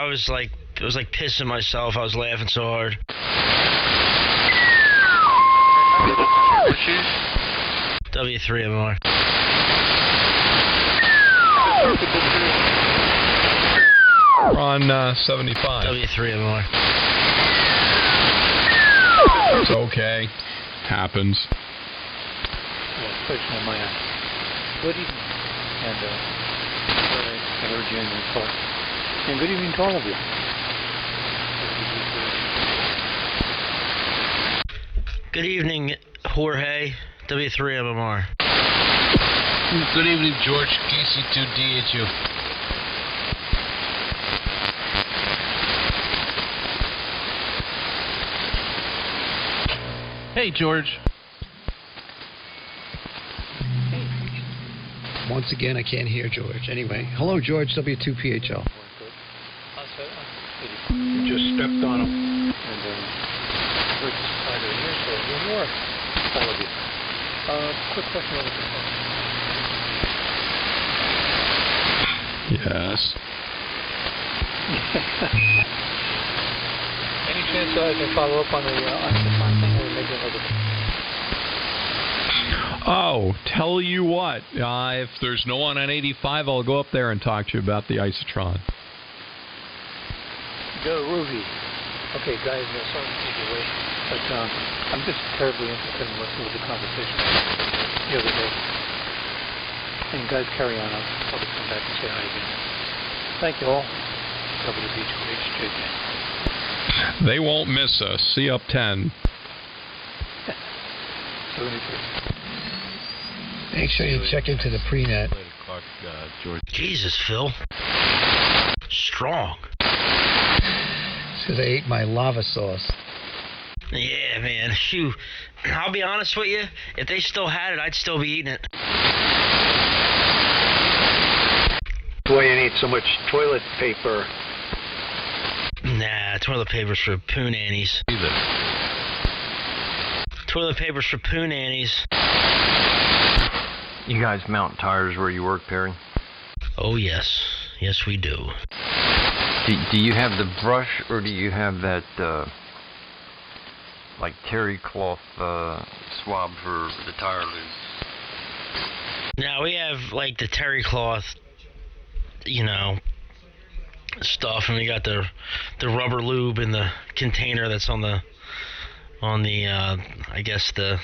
was like, it was like pissing myself. I was laughing so hard. W3MR. We're on 75. W3MR. It's okay. Happens. Question on my end. Good evening. And I heard you in the call. And good evening to all of you. Good evening, Jorge. W3MR. Good evening, George. KC2DHU. Hey, George. Once again, I can't hear George. Anyway, hello, George, W2PHL. You just stepped on him. And we're either here, so here you are. All of you. Quick question over the phone. Yes. Any chance I can follow up on the Isotron thing, or maybe another? Oh, tell you what. If there's no one on 85, I'll go up there and talk to you about the Isotron. Go, Ruby. Okay, guys, sorry to take you away, but I'm just terribly interested in listening to the conversation the other day. And guys, carry on. I'll probably come back and say hi again. Thank you all. WB2HJJ. They won't miss us. See up 10. 73. Make sure you check into the prenet. Jesus, Phil. Strong. It's because I ate my lava sauce. Yeah, man. Shoot. I'll be honest with you. If they still had it, I'd still be eating it. Boy, you need so much toilet paper. Nah, toilet paper's for poo nannies. Toilet paper's for poo nannies. You guys mount tires where you work, Perry? Oh, yes. Yes, we do. Do you have the brush, or do you have that, like, terry cloth swab for the tire lube? Now, we have, like, the terry cloth, you know, stuff, and we got the rubber lube in the container that's on the I guess the,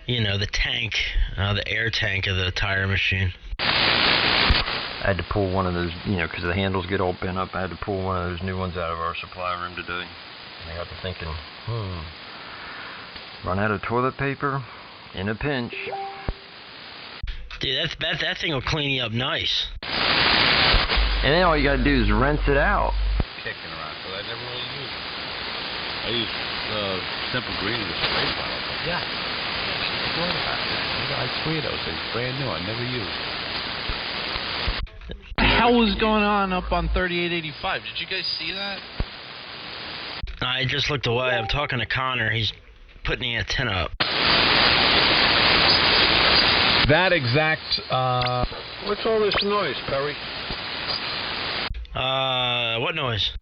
you know, the tank, the air tank of the tire machine. I had to pull one of those, you know, because the handles get all bent up. I had to pull one of those new ones out of our supply room today. And I got to thinking, run out of toilet paper in a pinch. Dude, that thing will clean you up nice. And then all you gotta do is rinse it out. Kicking around, so I never really use it. I use Simple Green with spray bottle. Yeah. I swear those things brand new. I never used. What the hell was going on up on 3885? Did you guys see that? I just looked away. I'm talking to Connor. He's putting the antenna up. That exact, What's all this noise, Perry? What noise?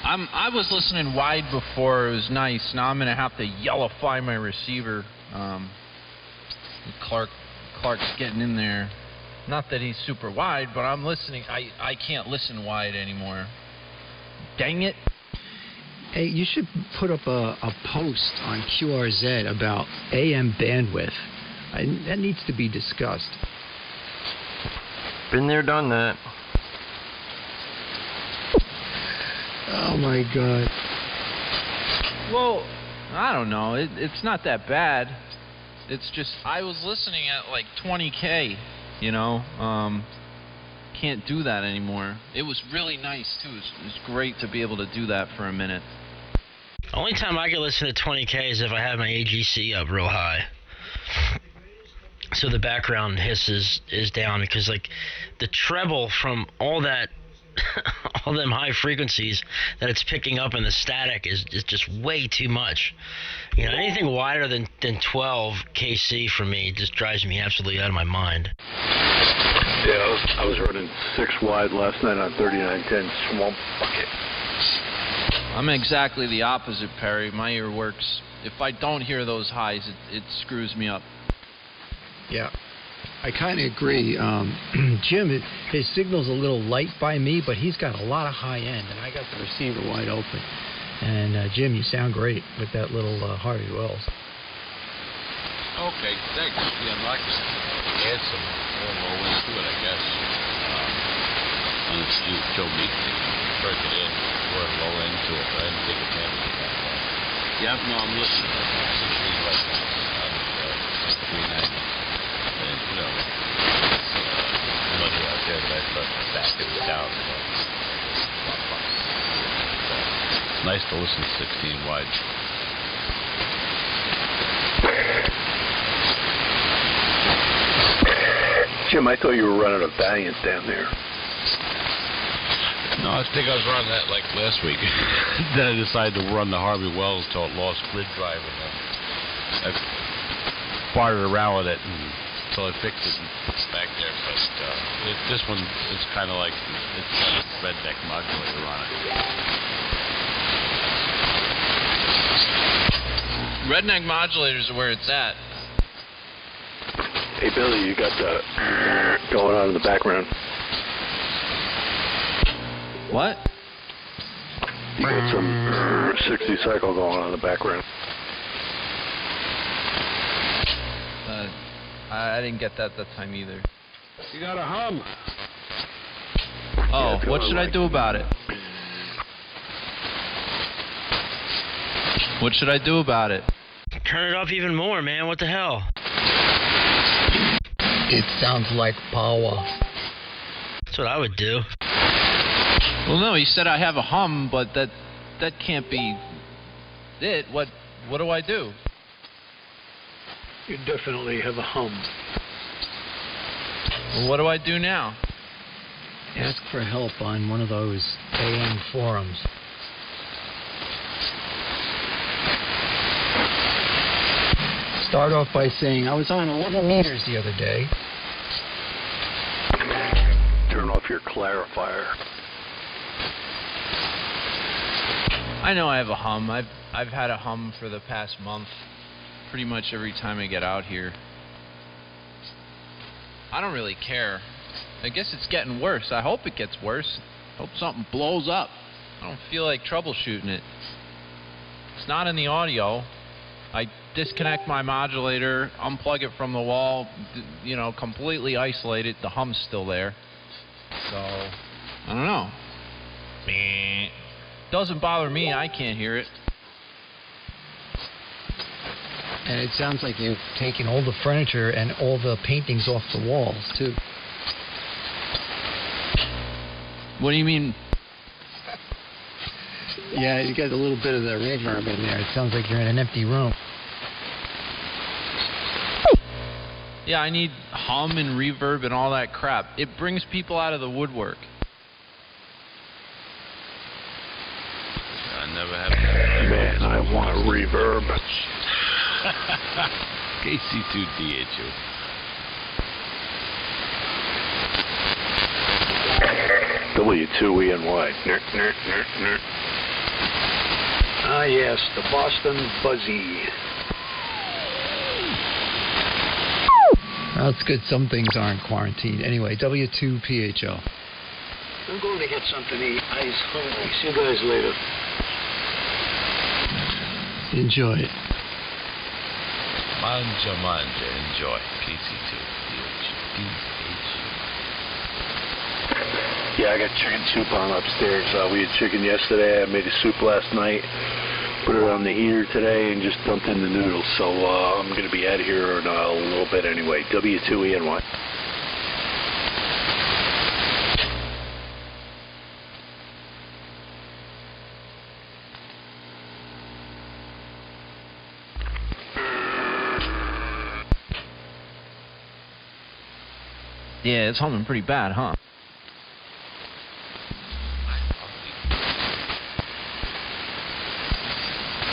I was listening wide before. It was nice. Now I'm gonna have to yellify my receiver. Clark's getting in there. Not that he's super wide, but I'm listening. I can't listen wide anymore. Dang it. Hey, you should put up a post on QRZ about AM bandwidth. That needs to be discussed. Been there, done that. Oh my God. Well, I don't know. It's not that bad. It's just I was listening at like 20K, you know. Can't do that anymore. It was really nice too. It was great to be able to do that for a minute. Only time I can listen to 20K is if I have my AGC up real high. So the background hiss is down, because like the treble from all that all them high frequencies that it's picking up, and the static is just way too much. You know, anything wider than 12 kc for me just drives me absolutely out of my mind. Yeah, I was running 6 wide last night on 3910 Swamp Bucket. I'm exactly the opposite, Perry. My ear works. If I don't hear those highs, it screws me up. Yeah, I kind of agree. Jim, his signal's a little light by me, but he's got a lot of high end, and I got the receiver wide open. And Jim, you sound great with that little Harvey Wells. Okay, thanks. Yeah, I'm not going to add some more low end to it, I guess. On the Joe Meek thing, break it in, or low end to it, but I didn't take advantage of that. Yeah, no, I'm listening to 16 right now on 390. And, you know, money out there, but I start backing it down. Nice to listen to 16 wide. Jim, I thought you were running a Valiant down there. No, I think I was running that like last week. Then I decided to run the Harvey Wells until it lost grid drive, and then I farted around with it until I fixed it and put it back there. But this one, it's kind of like it's got a redneck modulator on it. Redneck modulators are where it's at. Hey, Billy, you got the going on in the background. What? You got some 60 cycle going on in the background. I didn't get that time either. You got a hum. Oh, Yeah, what should I do about it? What should I do about it? Turn it up even more, man. What the hell? It sounds like power. That's what I would do. Well, no, he said I have a hum, but that can't be it. What do I do? You definitely have a hum. Well, what do I do now? Ask for help on one of those AM forums. Start off by saying, I was on 11 meters the other day. Turn off your clarifier. I know I have a hum. I've had a hum for the past month, pretty much every time I get out here. I don't really care. I guess it's getting worse. I hope it gets worse. I hope something blows up. I don't feel like troubleshooting it. It's not in the audio. I disconnect my modulator, unplug it from the wall, you know, completely isolate it. The hum's still there. So, I don't know. Doesn't bother me. I can't hear it. And it sounds like you've taken all the furniture and all the paintings off the walls, too. What do you mean? Yeah, you got a little bit of the reverb in there. It sounds like you're in an empty room. Yeah, I need hum and reverb and all that crap. It brings people out of the woodwork. I never have that. Man, I want a reverb. KC2DHU. W2ENY. Ah, yes, the Boston Buzzy. Well, it's good some things aren't quarantined. Anyway, W2PHO. I'm going to get something to eat. Ice hungry. See you guys later. Enjoy it. Manja, enjoy. KC2DHU. Yeah, I got chicken soup on upstairs. We had chicken yesterday. I made a soup last night. Put it on the heater today and just dumped in the noodles. So I'm going to be out of here in a little bit anyway. W2ENY. Yeah, it's humming pretty bad, huh?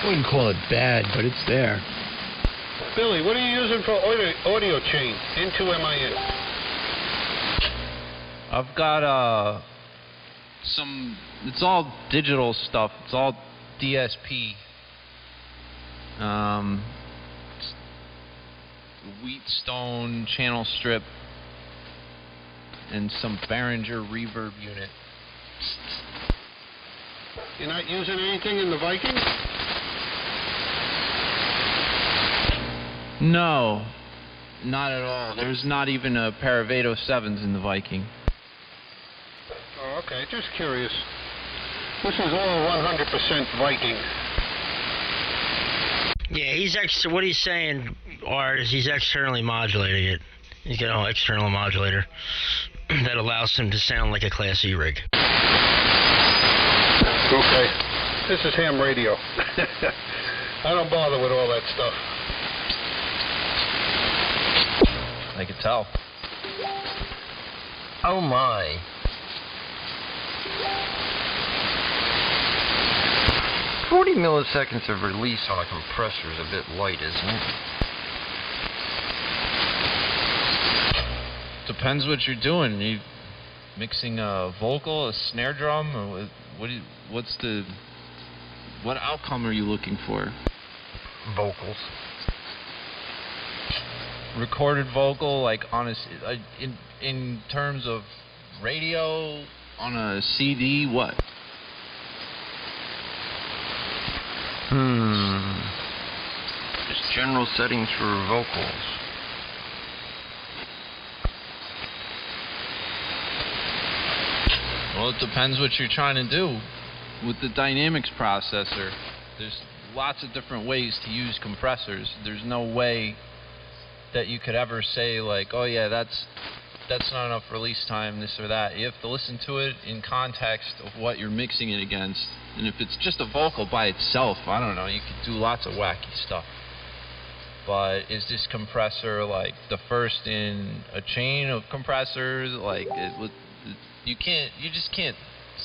I wouldn't call it bad, but it's there. Billy, what are you using for audio chain into MIN? I've got some. It's all digital stuff. It's all DSP. Wheatstone channel strip and some Behringer reverb unit. You're not using anything in the Viking? No, not at all. There's not even a pair of 807s in the Viking. Oh, okay. Just curious. This is all 100% Viking. Yeah, what he's saying, Art, is he's externally modulating it. He's got an external modulator that allows him to sound like a Class E rig. Okay. This is ham radio. I don't bother with all that stuff. I could tell. Oh my. "40 milliseconds of release on a compressor is a bit light, isn't it?" Depends what you're doing. Are you mixing a vocal, a snare drum, or what outcome are you looking for? Vocals. Recorded vocal, like in terms of radio on a CD, what? Just general settings for vocals. Well, it depends what you're trying to do. With the Dynamics processor, there's lots of different ways to use compressors. There's no way that you could ever say, like, oh yeah, that's not enough release time, this or that. You have to listen to it in context of what you're mixing it against. And if it's just a vocal by itself, I don't know, you could do lots of wacky stuff. But is this compressor like the first in a chain of compressors? Like, you just can't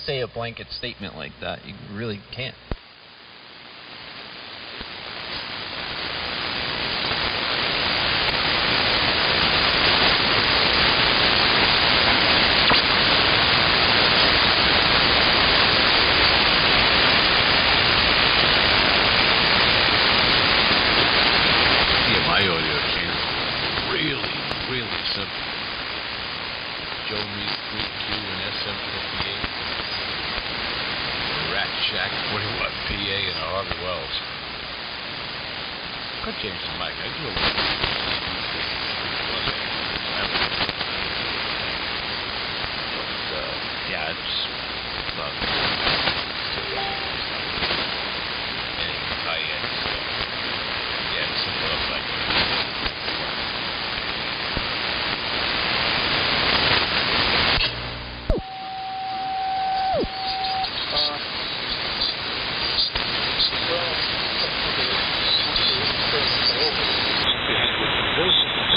say a blanket statement like that. You really can't. My audio chain is really, really simple. Joe Reed 3Q and SM58, a Rat Shack 40-watt PA and a Harvey Wells. Could change the mic. I do a little but yeah, it's not anything high-end stuff. Yeah, it's simple enough like that.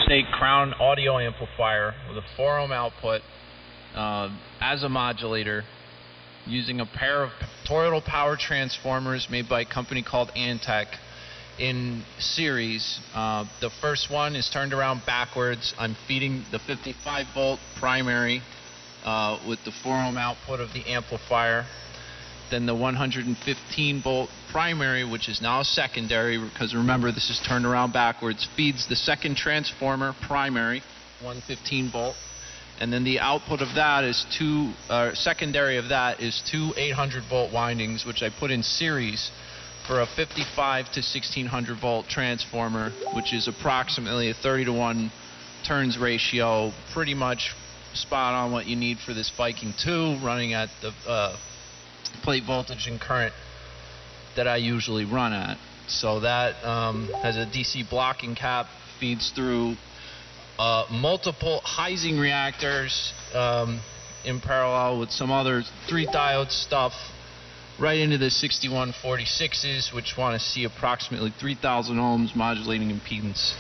A Crown audio amplifier with a 4-ohm output as a modulator, using a pair of toroidal power transformers made by a company called Antec in series. The first one is turned around backwards. I'm feeding the 55-volt primary with the 4-ohm output of the amplifier. Then the 115-volt primary, which is now secondary, because remember this is turned around backwards, feeds the second transformer primary, 115-volt, and then the output of that is secondary of that is two 800-volt windings, which I put in series for a 55 to 1600-volt transformer, which is approximately a 30-to-1 turns ratio, pretty much spot on what you need for this Viking 2, running at the plate voltage and current that I usually run at. So that has a DC blocking cap, feeds through multiple Heising reactors in parallel with some other 3-diode stuff right into the 6146s, which want to see approximately 3,000 ohms modulating impedance.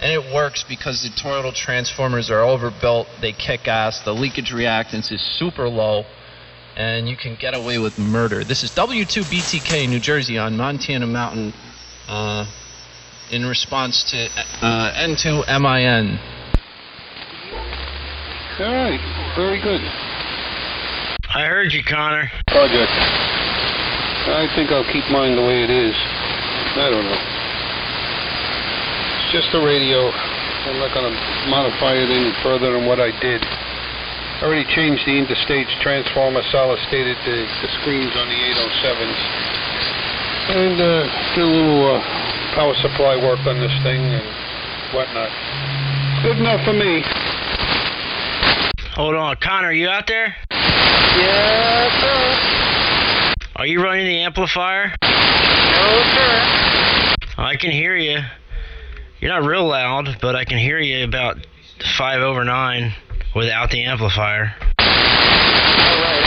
And it works because the toroidal transformers are overbuilt, they kick ass, the leakage reactance is super low, and you can get away with murder. This is W2BTK New Jersey on Montana Mountain in response to N2MIN. All right, very good. I heard you, Connor. Project. I think I'll keep mine the way it is. I don't know. It's just a radio. I'm not going to modify it any further than what I did. I already changed the interstage transformer, solid-stated the screens on the 807s. And did a little power supply work on this thing and whatnot. Good enough for me. Hold on, Connor, you out there? Yes, sir. Are you running the amplifier? No, sir. I can hear you. You're not real loud, but I can hear you about 5 over 9 without the amplifier. Alright.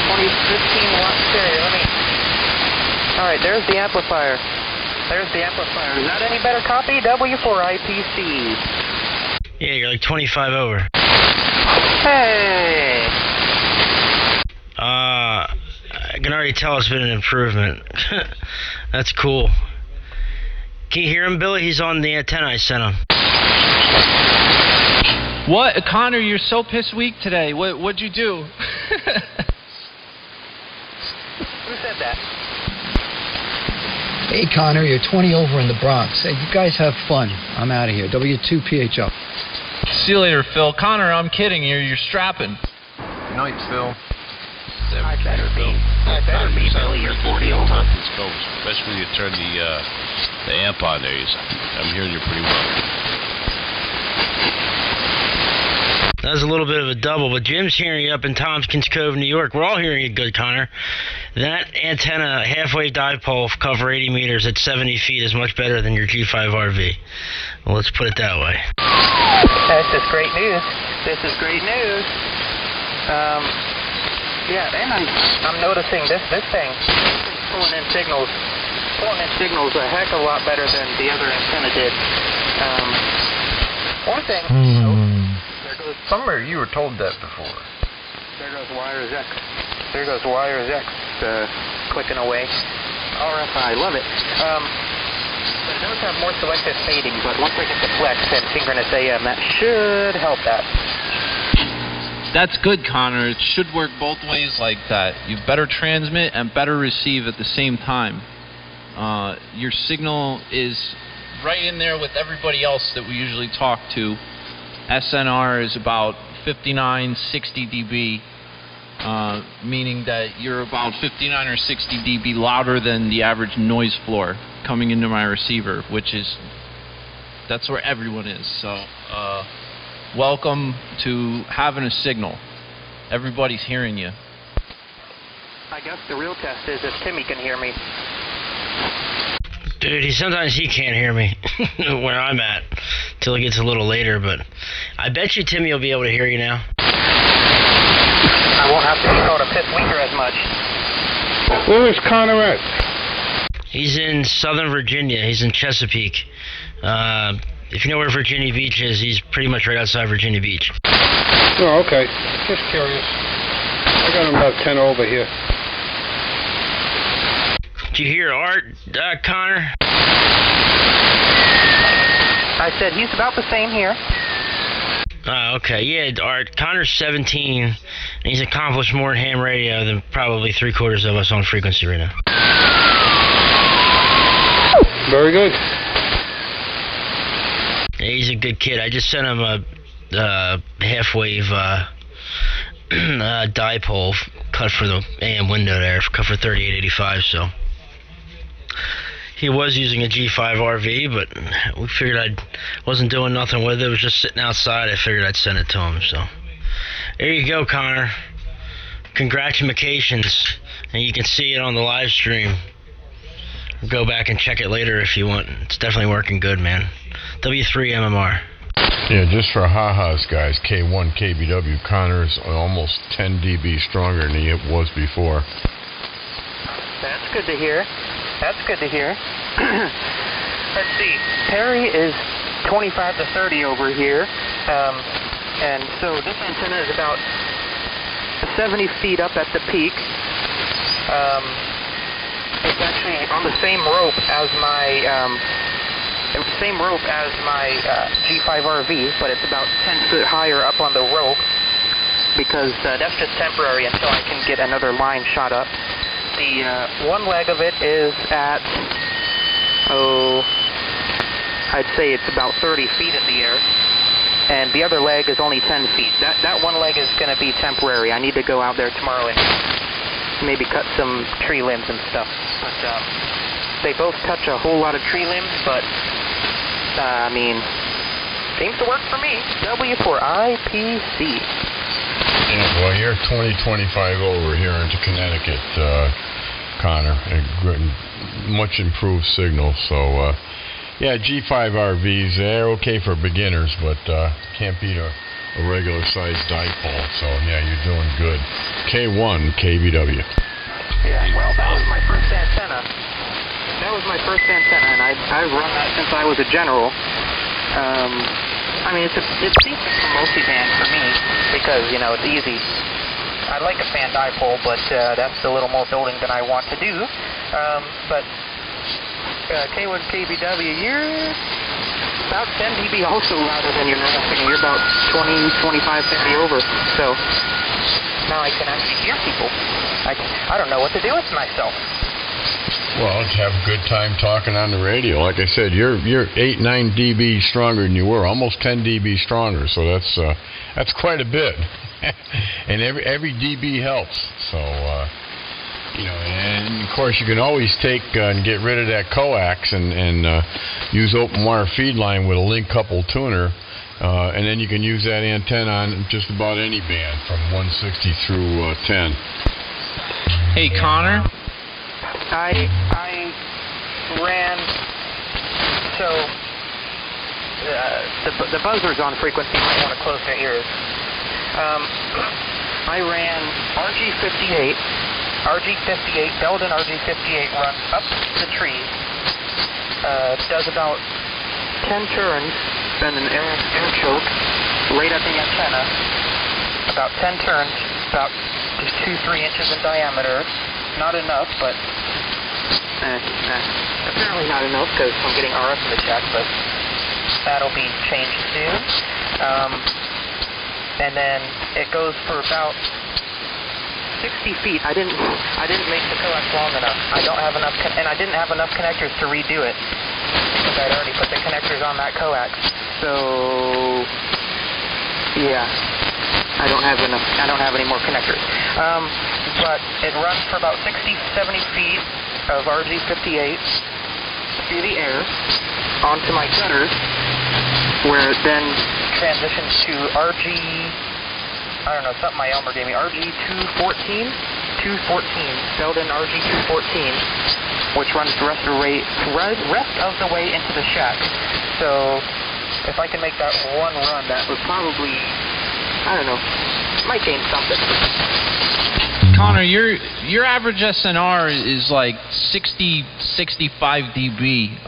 2015 watt stereo. Alright, there's the amplifier. There's the amplifier. Is that any better copy? W4IPC. Yeah, you're like 25 over. Hey! I can already tell it's been an improvement. That's cool. Can you hear him, Billy? He's on the antenna I sent him. What? Connor, you're so piss weak today. What'd you do? Who said that? Hey, Connor, you're 20 over in the Bronx. Hey, you guys have fun. I'm out of here. W2PHL. See you later, Phil. Connor, I'm kidding. You're strapping. Good night, Phil. I better be Billy. You're 40 over. Especially when you turn the amp on there. I'm hearing you pretty well. That was a little bit of a double, but Jim's hearing you up in Tompkins Cove, New York. We're all hearing you good, Connor. That antenna, halfway dipole, cover 80 meters at 70 feet is much better than your G5RV. Well, let's put it that way. This is great news. This is great news. Yeah, and I'm noticing this thing pulling in signals a heck of a lot better than the other antenna did. One thing. There goes. Somewhere you were told that before. There goes wires X. There goes wires X clicking away. RFI, love it. But it does have more selective fading, but once I get the flex and synchronous AM, that should help that. That's good, Connor. It should work both ways like that. You better transmit and better receive at the same time. Your signal is right in there with everybody else that we usually talk to. SNR is about 59, 60 dB, meaning that you're about 59 or 60 dB louder than the average noise floor coming into my receiver, that's where everyone is. So, welcome to having a signal. Everybody's hearing you. I guess the real test is if Timmy can hear me. Dude, sometimes he can't hear me where I'm at till it gets a little later, but I bet you Timmy will be able to hear you now. I won't have to be called a piss weaker as much. Where is Connor at? He's in Southern Virginia. He's in Chesapeake. If you know where Virginia Beach is, he's pretty much right outside Virginia Beach. Oh, okay. Just curious. I got him about 10 over here. Did you hear Art, Connor? I said he's about the same here. Okay. Yeah, Art. Connor's 17, and he's accomplished more in ham radio than probably 3/4 of us on frequency right now. Very good. Yeah, he's a good kid. I just sent him a half-wave dipole cut for the AM window there, cut for 3885, so... He was using a G5RV, but we figured I wasn't doing nothing with it. It was just sitting outside. I figured I'd send it to him, so... There you go, Connor. Congratulations. And you can see it on the live stream. Go back and check it later if you want. It's definitely working good, man. W3MMR. Yeah, just for ha-has, guys, K1 KBW, Connor's almost 10 dB stronger than he was before. That's good to hear. That's good to hear. Let's see. Perry is 25 to 30 over here. And so this antenna is about 70 feet up at the peak. It's actually on the same rope as my G5RV, but it's about 10 foot higher up on the rope because that's just temporary until I can get another line shot up. The one leg of it is at, I'd say it's about 30 feet in the air, and the other leg is only 10 feet. That one leg is going to be temporary. I need to go out there tomorrow and maybe cut some tree limbs and stuff. But they both touch a whole lot of tree limbs, but I mean, seems to work for me. W for IPC. Yeah, well, you're 25 over here into Connecticut, Connor. A much improved signal. So, yeah, G5RVs, they're okay for beginners, but can't beat a regular sized dipole. So, yeah, you're doing good. K1 KBW. Yeah, well, that was my first antenna. And I've run that since I was a general. I mean, it's decent for multiband for me because, you know, it's easy. I like a fan dipole, but that's a little more building than I want to do. But K1 KBW, you're about 10 dB also louder than your normal signal. You're about 20, 25 dB over. So now I can actually hear people. I don't know what to do with myself. Well, have a good time talking on the radio. Like I said, you're 8, 9 dB stronger than you were, almost 10 dB stronger. So that's quite a bit, and every dB helps. So you know, and of course you can always take and get rid of that coax and use open wire feed line with a link coupled tuner, and then you can use that antenna on just about any band from 160 through 10. Hey, Connor. I ran, so the buzzer's on frequency. You might want to close their ears. I ran RG58, Belden RG58 runs up the tree, does about 10 turns, then an air choke right at the antenna, about 10 turns, about 2-3 inches in diameter. Not enough, but apparently not enough because I'm getting RF in the check, but that'll be changed soon. And then it goes for about 60 feet. I didn't make the coax long enough. I don't have enough, and I didn't have enough connectors to redo it because I'd already put the connectors on that coax. So yeah, I don't have enough. I don't have any more connectors. But it runs for about 60, 70 feet of RG58 through the air onto my gutters, where it then transitions to something my Elmer gave me, RG214, Belden RG214, which runs the rest of the way into the shack. So if I can make that one run, that would probably, I don't know, might gain something. Connor, your average SNR is like 60, 65 dB.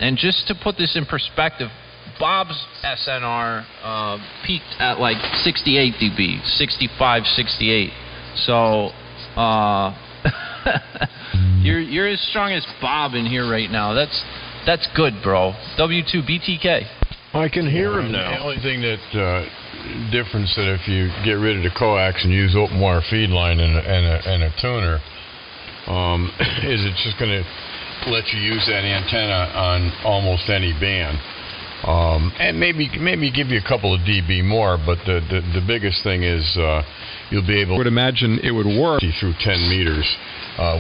And just to put this in perspective, Bob's SNR peaked at like 68 dB, 65, 68. So you're as strong as Bob in here right now. That's good, bro. W2BTK. I can hear him now. The only thing that difference that if you get rid of the coax and use open wire feed line and a tuner, is it's just going to let you use that antenna on almost any band, and maybe give you a couple of dB more. But the biggest thing is you'll be able. I would imagine it would work through 10 meters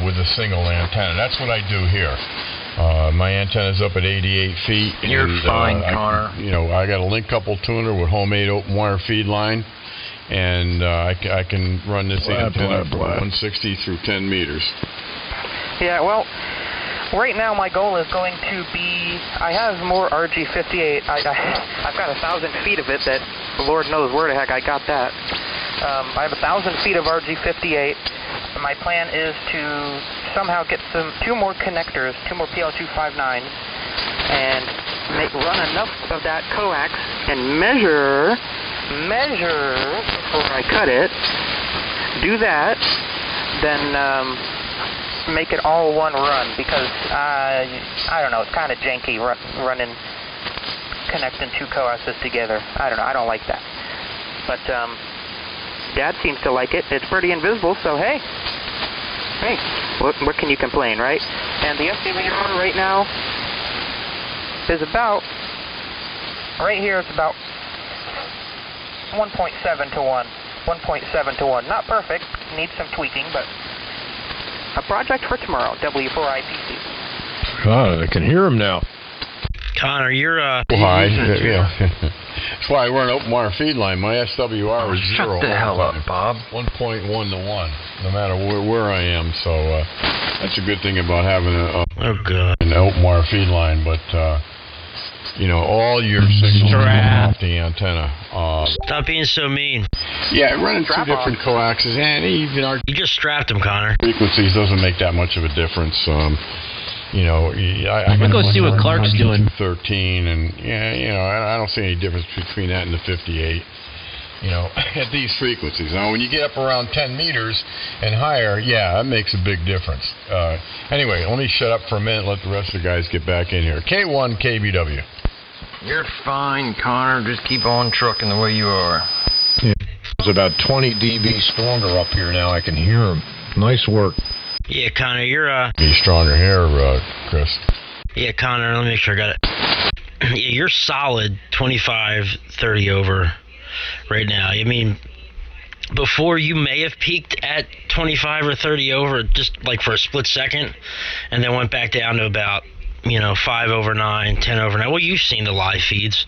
with a single antenna. That's what I do here. My antenna's up at 88 feet. You're fine, Connor. I got a link couple tuner with homemade open wire feed line, and I can run this antenna from 160 through 10 meters. Yeah, well, right now my goal is going to be, I have more RG58. I've got 1,000 feet of it that Lord knows where the heck I got that. I have 1,000 feet of RG58. My plan is to somehow get two more connectors, 2 more PL259s, and run enough of that coax and measure before I cut it do that, then make it all one run, because I don't know, it's kind of janky running, connecting two coaxes together. I don't know, I don't like that. But Dad seems to like it. It's pretty invisible, so hey, what can you complain, right? And the SWR right now is about, right here it's about 1.7 to 1. 1.7 to 1. Not perfect, needs some tweaking, but a project for tomorrow, W4IPC. God, I can hear him now. Connor, you're high. Yeah. That's why I run open wire feed line. My SWR is 0. Shut the hell up, Bob. 1.1 to 1, no matter where I am. So that's a good thing about having an open wire feed line. But all your signals come off the antenna. Stop being so mean. Yeah, running two different coaxes, and even our you just strapped him, Connor. Frequencies doesn't make that much of a difference. I go see what Clark's doing. 13, and I don't see any difference between that and the 58. At these frequencies. Now, when you get up around 10 meters and higher, yeah, that makes a big difference. Anyway, let me shut up for a minute. Let the rest of the guys get back in here. K1 KBW. You're fine, Connor. Just keep on trucking the way you are. Yeah, it's about 20 dB stronger up here now. I can hear him. Nice work. Yeah, Connor, you're Be stronger here, Chris. Yeah, Connor, let me make sure I got it. Yeah, you're solid 25, 30 over right now. I mean, before you may have peaked at 25 or 30 over, just like for a split second, and then went back down to about 5 over 9, 10 over 9. Well, you've seen the live feeds.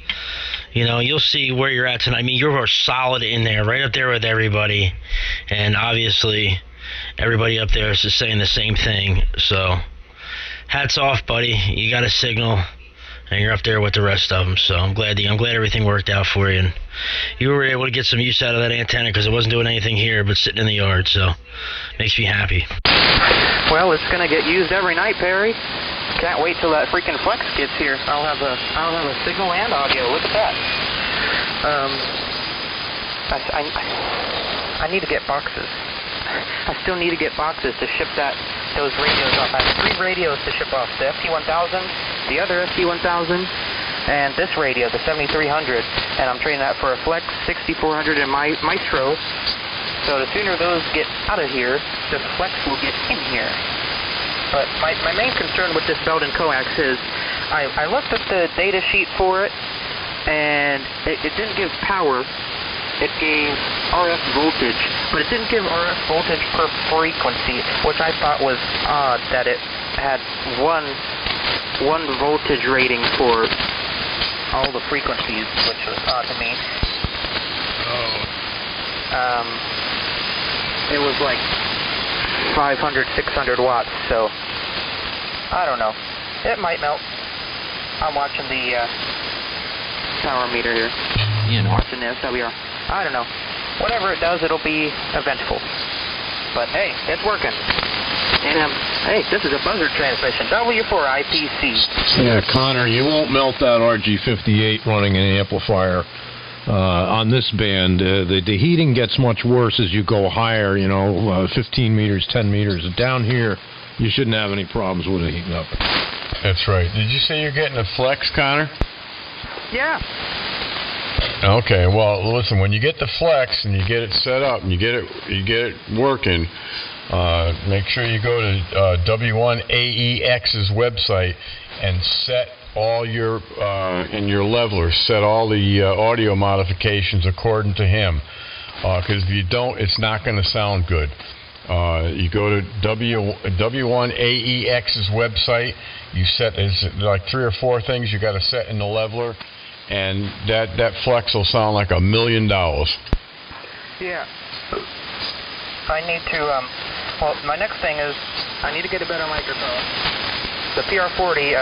You'll see where you're at tonight. I mean, you're solid in there, right up there with everybody. And obviously, everybody up there is just saying the same thing. So, hats off, buddy. You got a signal, and you're up there with the rest of them. So, I'm glad everything worked out for you. And you were able to get some use out of that antenna because it wasn't doing anything here but sitting in the yard. So, makes me happy. Well, it's going to get used every night, Perry. Can't wait till that freaking Flex gets here. I'll have a signal and audio. Look at that. I need to get boxes. I still need to get boxes to ship those radios off. I have 3 radios to ship off. The FT1000, the other FT1000, and this radio, the 7300. And I'm trading that for a Flex 6400 and Maestro. So the sooner those get out of here, the Flex will get in here. But my main concern with this Belden coax is I looked at the data sheet for it, and it didn't give power. It gave RF voltage, but it didn't give RF voltage per frequency, which I thought was odd that it had one voltage rating for all the frequencies, which was odd to me. It was like 500, 600 watts, so I don't know. It might melt. I'm watching the power meter here. Watching the SWR. I don't know. Whatever it does, it'll be eventful. But hey, it's working. And hey, this is a buzzer transmission, W4IPC. Yeah, Connor, you won't melt that RG58 running an amplifier. On this band, the heating gets much worse as you go higher, 15 meters, 10 meters. Down here, you shouldn't have any problems with it heating up. That's right. Did you say you're getting a Flex, Connor? Yeah. Okay, well, listen, when you get the Flex and you get it set up and you get it working, make sure you go to W1AEX's website and set all your in your leveler, set all the audio modifications according to him, because if you don't, it's not going to sound good. You go to W1AEX's website, you set like 3 or 4 things you got to set in the leveler, and that Flex will sound like $1 million. Yeah. I need to well, my next thing is I need to get a better microphone. The PR40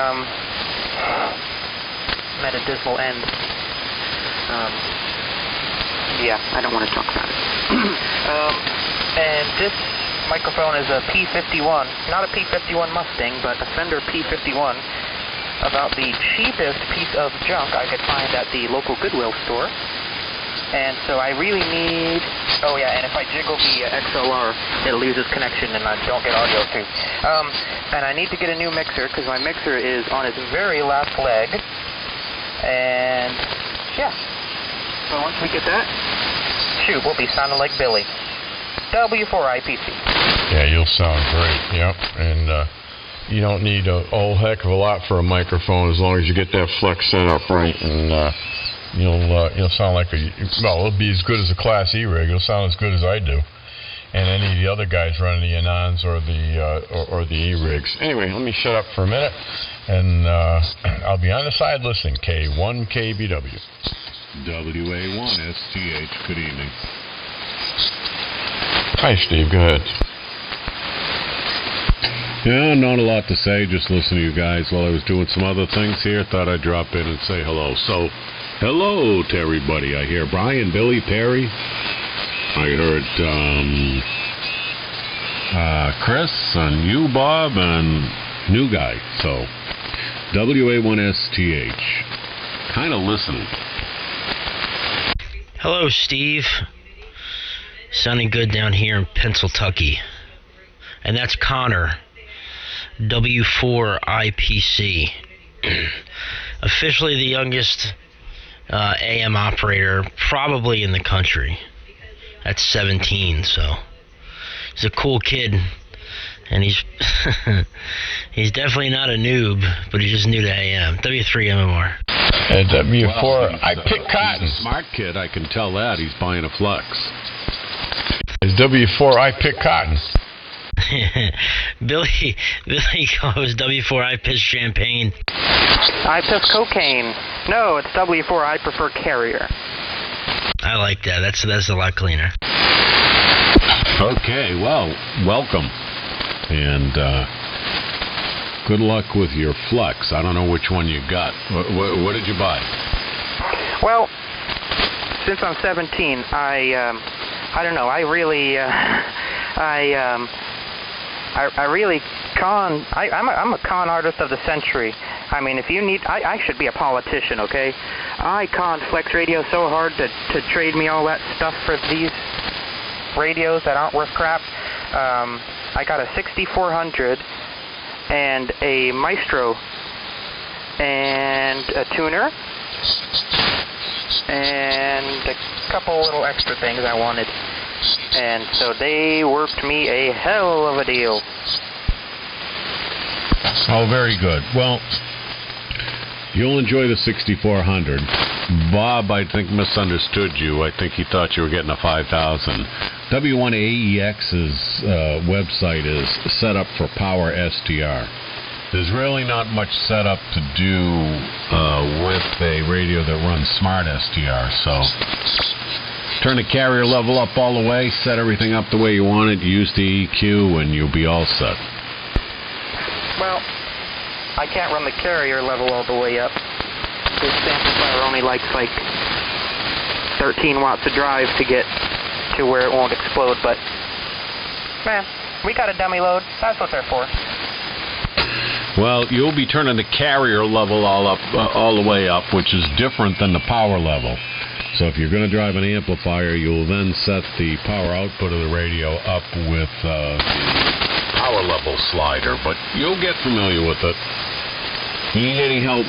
met a dismal end. Yeah, I don't want to talk about it. And this microphone is a P51, not a P51 Mustang, but a Fender P51. About the cheapest piece of junk I could find at the local Goodwill store. And so I really need Oh yeah, and if I jiggle the XLR, it loses connection and I don't get audio too. And I need to get a new mixer because my mixer is on its very last leg. And yeah, so once we get that, shoot, we'll be sounding like Billy. W4IPC. Yeah, you'll sound great. Yep, and you don't need a whole heck of a lot for a microphone as long as you get that flex set up right, and you'll sound like it'll be as good as a Class E rig. You'll sound as good as I do, and any of the other guys running the Anons or the E rigs. Anyway, let me shut up for a minute, and I'll be on the side listening. K1KBW. WA1STH. Good evening. Hi, Steve. Go ahead. Yeah, not a lot to say. Just listening to you guys while I was doing some other things here. Thought I'd drop in and say hello. So, hello to everybody. I hear Brian, Billy, Perry. I heard Chris and you, Bob, and new guy. So, WA1STH. Kind of listening. Hello, Steve. Sounding good down here in Pennsylvania. And that's Connor, W4IPC. Officially the youngest AM operator probably in the country. At 17, so he's a cool kid. And he's he's definitely not a noob, but he's just new to AM. W3MMR. At W4, I pick cotton. Smart kid, I can tell that. He's buying a Flex. It's W4, I pick cotton. Billy goes W4, I piss champagne. I piss cocaine. No, it's W4, I prefer carrier. I like that. That's a lot cleaner. Okay, well, welcome. And good luck with your Flex. I don't know which one you got. What did you buy? Well, since I'm 17, I don't know. I really, I'm a con artist of the century. I mean, if you need, I should be a politician, okay? I conned Flex Radio so hard to trade me all that stuff for these radios that aren't worth crap. I got a 6400 and a Maestro and a tuner and a couple little extra things I wanted. And so they worked me a hell of a deal. Oh, very good. Well, you'll enjoy the 6400. Bob, I think, misunderstood you. I think he thought you were getting a 5000. W1AEX's website is set up for Power STR. There's really not much setup to do with a radio that runs Smart STR, so turn the carrier level up all the way, set everything up the way you want it, use the EQ, and you'll be all set. Well, I can't run the carrier level all the way up. This amplifier only likes like 13 watts of drive to get to where it won't explode, but man, we got a dummy load. That's what they're for. Well, you'll be turning the carrier level all the way up, which is different than the power level. So if you're going to drive an amplifier, you'll then set the power output of the radio up with the power level slider, but you'll get familiar with it. If you need any help,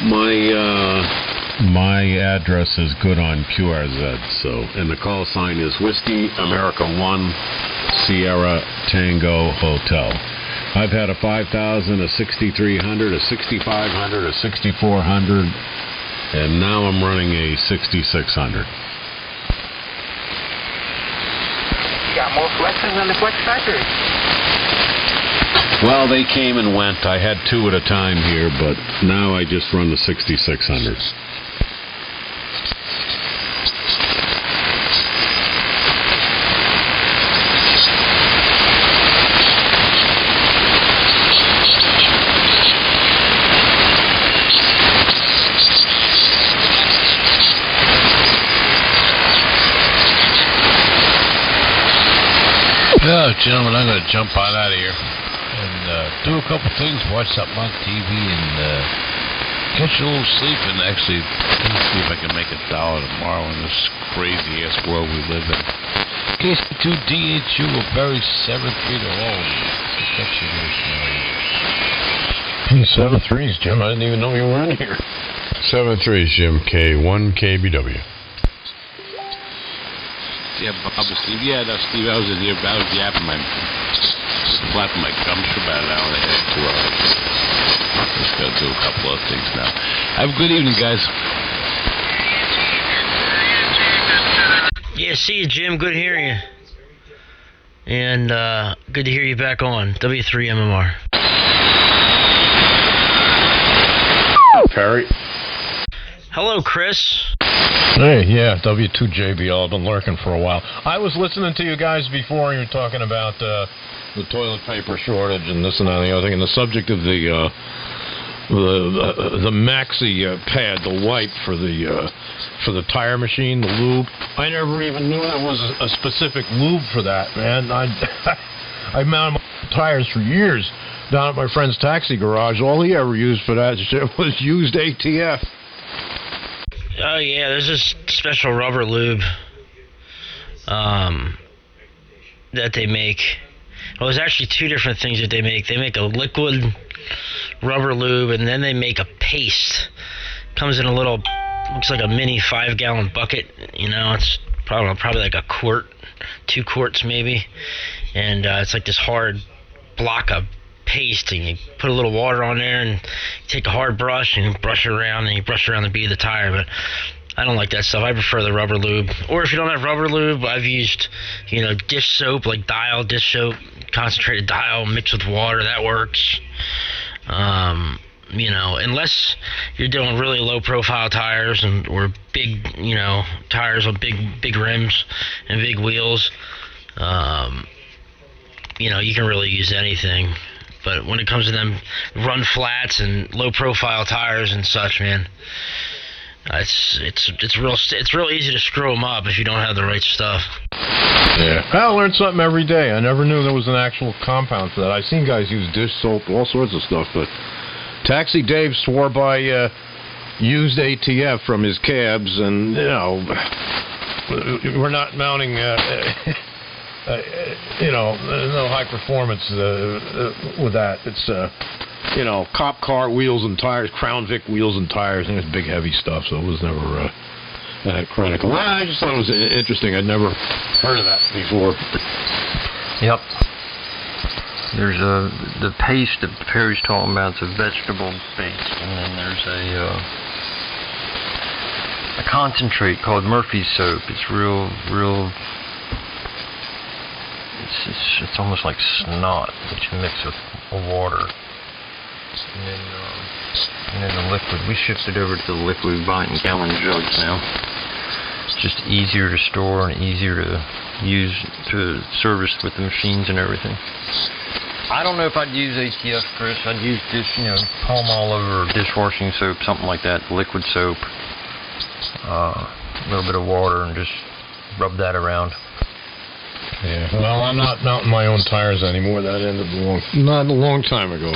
my address is good on QRZ, so, and the call sign is Whiskey America 1 Sierra Tango Hotel. I've had a 5000, a 6300, a 6500, a 6400, and now I'm running a 6600. Got more Flexes than the Flex Factory. Well, they came and went. I had two at a time here, but now I just run the 6600s. Yeah, gentlemen, I'm going to jump on out of here and do a couple things, watch something on TV, and catch a little sleep, and actually see if I can make $1 tomorrow in this crazy-ass world we live in. KC2DHU will bury 7-3 to all. 7-3s, Jim. I didn't even know you were in here. 7-3s, Jim K. 1 KBW. Yeah, Bob and Steve. Yeah, no, Steve, I was in here. I was yapping flapping my gums for about an hour and a half, 2 hours. Just got to do a couple of things now. Have a good evening, guys. Yeah, see you, Jim. Good hearing you. And good to hear you back on W3MMR. Perry. Hello, Chris. Hey, yeah, W2JBL. I've been lurking for a while. I was listening to you guys before. You were talking about the toilet paper shortage and this and that and the other thing, and the subject of the maxi pad, the wipe for the tire machine, the lube. I never even knew there was a specific lube for that, man. I mounted my tires for years down at my friend's taxi garage. All he ever used for that shit was used ATF. Oh yeah, there's this special rubber lube that they make. Well, there's actually two different things that they make. They make a liquid rubber lube, and then they make a paste. Comes in a little, looks like a mini 5-gallon bucket. You know, it's probably like a quart, 2 quarts maybe, and it's like this hard block of paste, and you put a little water on there, and you take a hard brush and you brush it around, and you brush around the bead of the tire. But I don't like that stuff. I prefer the rubber lube. Or if you don't have rubber lube, I've used, dish soap, like Dial dish soap, concentrated Dial mixed with water. That works. Unless you're doing really low profile tires or big, tires with big rims and big wheels, you can really use anything. But when it comes to them run flats and low profile tires and such, man, it's real easy to screw them up if you don't have the right stuff. Yeah, I learn something every day. I never knew there was an actual compound for that. I've seen guys use dish soap, all sorts of stuff, but Taxi Dave swore by used ATF from his cabs, and we're not mounting no high performance with that. It's cop car wheels and tires, Crown Vic wheels and tires, and it's big heavy stuff, so it was never that critical. I just thought it was interesting. I'd never heard of that before. Yep. There's the paste that Perry's talking about. It's a vegetable paste, and then there's a concentrate called Murphy's soap. It's real. It's almost like snot that you mix with water. And then the liquid. We shifted over to the liquid. We buy it in gallon jugs now. It's just easier to store and easier to use to service with the machines and everything. I don't know if I'd use ATF, Chris. I'd use Palmolive or dishwashing soap, something like that, liquid soap, a little bit of water, and just rub that around. Yeah, well, I'm not mounting my own tires anymore. That ended not a long time ago.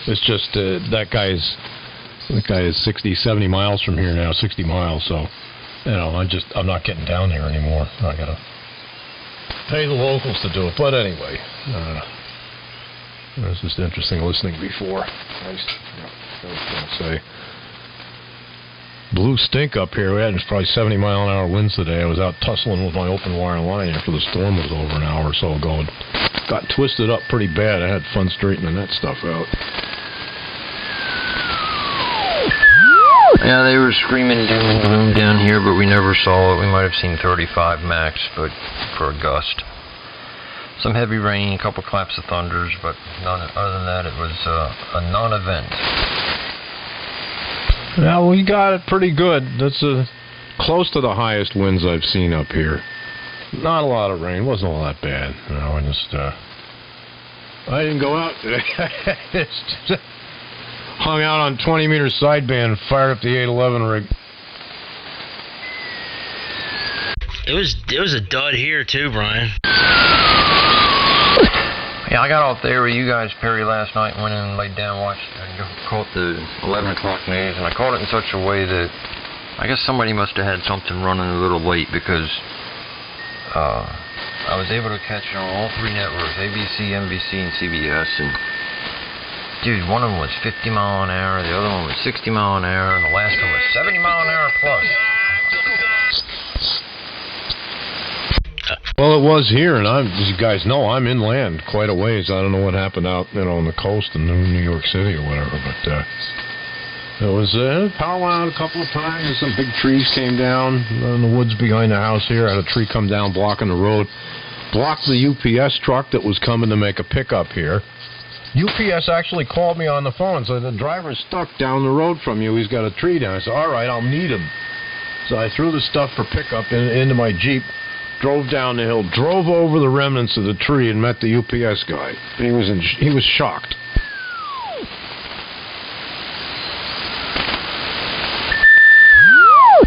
It's just that guy is 60, 70 miles from here now, 60 miles. So, I'm not getting down there anymore. I gotta pay the locals to do it. But anyway, it was just interesting listening before. I was going to say. Blue stink up here. We had probably 70-mile-an-hour winds today. I was out tussling with my open wire line after the storm was over an hour or so ago. It got twisted up pretty bad. I had fun straightening that stuff out. Yeah, they were screaming doom and gloom down here, but we never saw it. We might have seen 35 max, but for a gust. Some heavy rain, a couple claps of thunders, but other than that, it was a non-event. Yeah, we got it pretty good. That's close to the highest winds I've seen up here. Not a lot of rain. Wasn't all that bad. I didn't go out today. Just hung out on 20-meter sideband and fired up the 811 rig. It was a dud here too, Brian. Yeah, I got off there with you guys, Perry, last night and went in and laid down and watched. I caught the 11 o'clock news, and I caught it in such a way that I guess somebody must have had something running a little late because I was able to catch it on all three networks, ABC, NBC, and CBS, and dude, one of them was 50 mile an hour, the other one was 60 mile an hour, and the last one was 70 mile an hour plus. Well, it was here, and as you guys know, I'm inland quite a ways. I don't know what happened out, on the coast in New York City or whatever, but it was power went out a couple of times. Some big trees came down in the woods behind the house here. I had a tree come down blocking the road, blocked the UPS truck that was coming to make a pickup here. UPS actually called me on the phone and said, the driver's stuck down the road from you. He's got a tree down. I said, all right, I'll meet him. So I threw the stuff for pickup into my Jeep, drove down the hill, drove over the remnants of the tree, and met the UPS guy. He was shocked.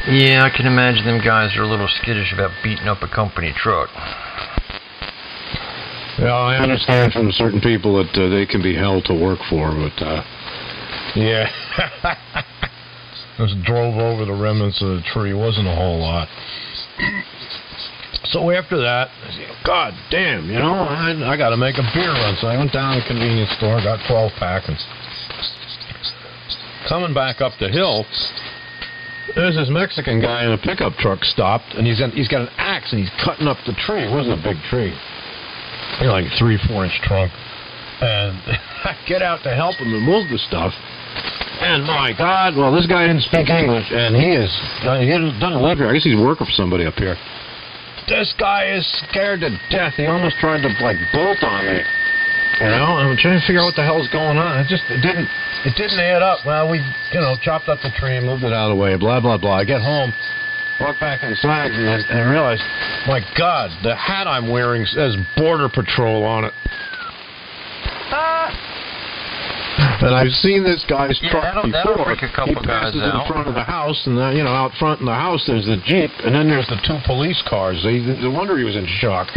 Yeah, I can imagine them guys are a little skittish about beating up a company truck. Yeah, I understand from certain people that they can be hell to work for, but yeah. Just drove over the remnants of the tree. Wasn't a whole lot. So after that, I said, God damn, I got to make a beer run. So I went down to the convenience store, got 12-pack, and coming back up the hill, there's this Mexican guy in a pickup truck stopped, and he's got an axe, and he's cutting up the tree. It wasn't a big tree. Like a 3-4 inch trunk. And I get out to help him to move the stuff. And my God, well, this guy didn't speak English, and he hasn't done a letter. I guess he's working for somebody up here. This guy is scared to death. He almost tried to, bolt on me. I'm trying to figure out what the hell's going on. It didn't add up. Well, we, chopped up the tree and moved it out of the way, blah, blah, blah. I get home, walk back inside, and I realize, my God, the hat I'm wearing says Border Patrol on it. And I've seen this guy's truck before. Freak a couple he passes guys out. in front of the house, and out front in the house there's the Jeep, and then there's the 2 police cars. No wonder he was in shock.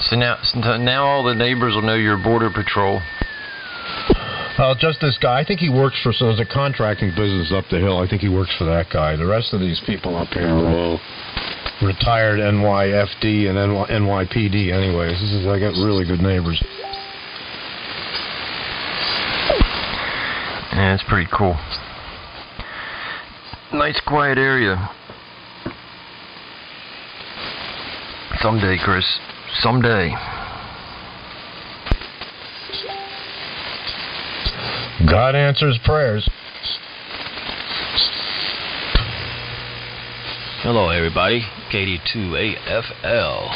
So now all the neighbors will know you're Border Patrol. Just this guy. I think he works for, so there's a contracting business up the hill. I think he works for that guy. The rest of these people up here are all retired NYFD and NYPD anyways. I got really good neighbors. Yeah, it's pretty cool. Nice quiet area. Someday, Chris. Someday. God answers prayers. Hello, everybody. KD2AFL.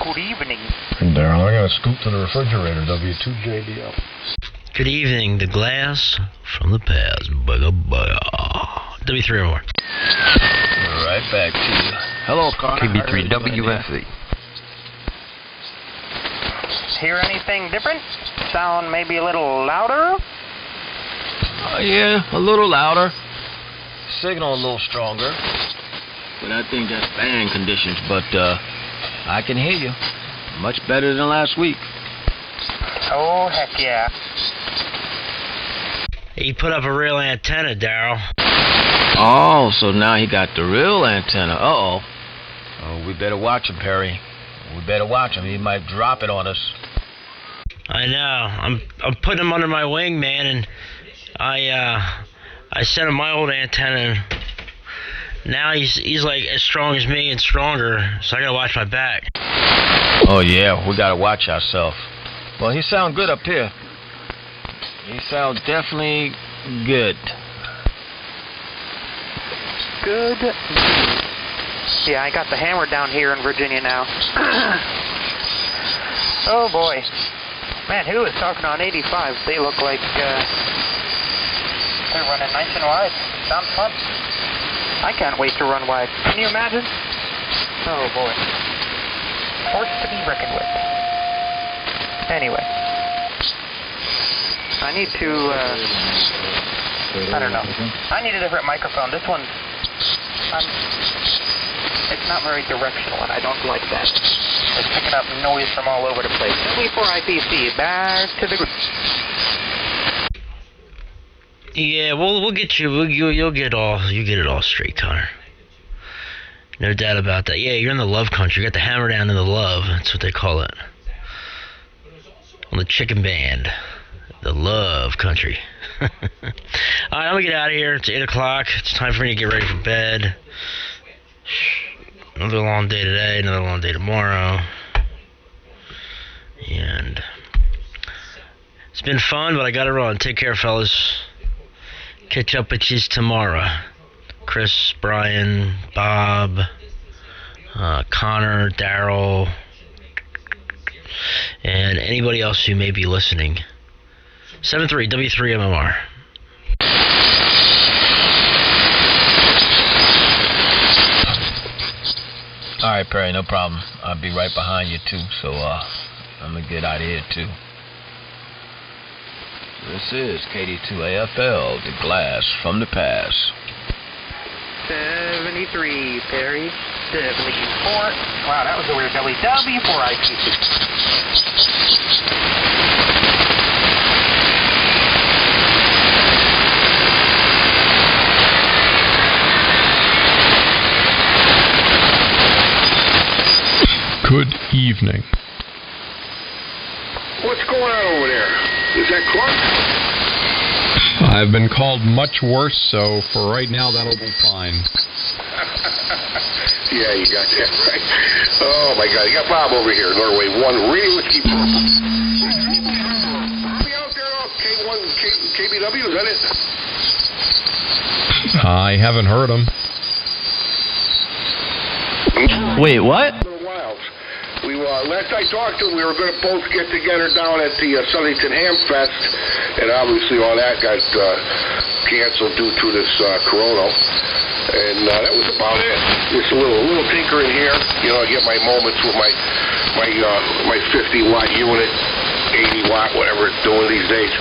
Good evening. And Daryl, I got to scoop to the refrigerator. W2JDL. Good evening, the glass from the past. Bugga bugga. W3 or more. Right back to you. Hello, Connor. KB3WFE. Hear anything different? Sound maybe a little louder? Yeah, a little louder. Signal a little stronger. But I think that's band conditions, but I can hear you. Much better than last week. Oh, heck yeah. He put up a real antenna, Daryl. Oh, so now he got the real antenna. Uh-oh. Oh, we better watch him, Perry. We better watch him. He might drop it on us. I know. I'm putting him under my wing, man, and I sent him my old antenna, and now he's like as strong as me and stronger, so I gotta watch my back. Oh, yeah, we gotta watch ourselves. Well, he sound good up here. He sounds definitely good. Good. Yeah, I got the hammer down here in Virginia now. Oh, boy. Man, who is talking on 85? They look like they're running nice and wide. Sounds fun. I can't wait to run wide. Can you imagine? Oh, boy. Force to be reckoned with. Anyway. I need to, I don't know. I need a different microphone. This one, it's not very directional, and I don't like that. It's picking up noise from all over the place. W4IPC, back to the group. Yeah, we'll get you. You'll get it all straight, Connor. No doubt about that. Yeah, you're in the love country. You got the hammer down in the love. That's what they call it. On the chicken band. The love country. All right, I'm going to get out of here. It's 8 o'clock. It's time for me to get ready for bed. Another long day today. Another long day tomorrow. And it's been fun, but I got to run. Take care, fellas. Catch up with you tomorrow. Chris, Brian, Bob, Connor, Daryl, and anybody else who may be listening. 73 W3MMR. All right, Perry, no problem. I'll be right behind you, too, so I'm going to get out of here, too. This is KD2AFL, the glass from the past. 73, Perry. 74. Wow, that was a weird WW4IQ2. Good evening. What's going on over there? Is that Clark? I've been called much worse, so for right now, that'll be fine. Yeah, you got that right. Oh, my God. You got Bob over here, Norway 1, Radio Whiskey Purple. Are we out there off K1, KBW? Is that it? I haven't heard him. Wait, what? We last I talked to him, we were going to both get together down at the Southington Ham Fest, and obviously all that got canceled due to this corona. And that was about it. Just a little tinkering here. You know, I get my moments with my 50-watt unit, 80-watt, whatever it's doing these days.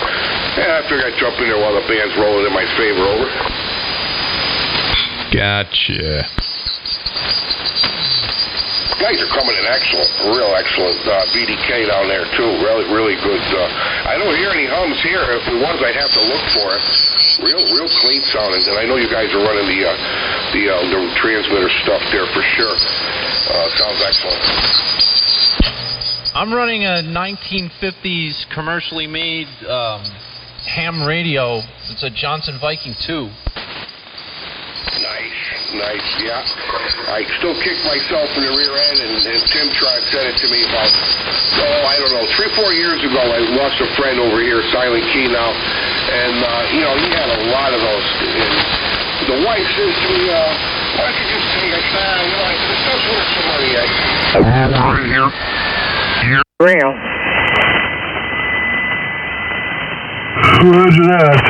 Yeah, I figured I'd jump in there while the band's rolling in my favor. Over. Gotcha. Guys are coming in real excellent. BDK down there too, really good. I don't hear any hums here. If there was, I'd have to look for it. Real clean sounding. And I know you guys are running the transmitter stuff there for sure. Sounds excellent. I'm running a 1950s commercially made ham radio. It's a Johnson Viking 2. Nice, yeah. I still kick myself in the rear end, and Tim said it to me about, I don't know, 3-4 years ago. I lost a friend over here, Silent Key now, and, he had a lot of those. And the wife says to me, why don't you just take, I said, this does work for money. Real. Roger that.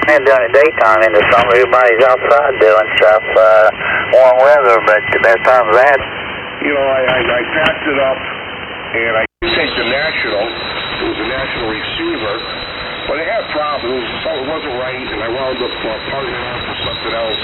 And during the daytime in the summer, everybody's outside doing stuff, warm weather, but the best time of that. I packed it up, and I sent to National. It was a national receiver, but it had problems. It wasn't right, and I wound up parting it out for something else.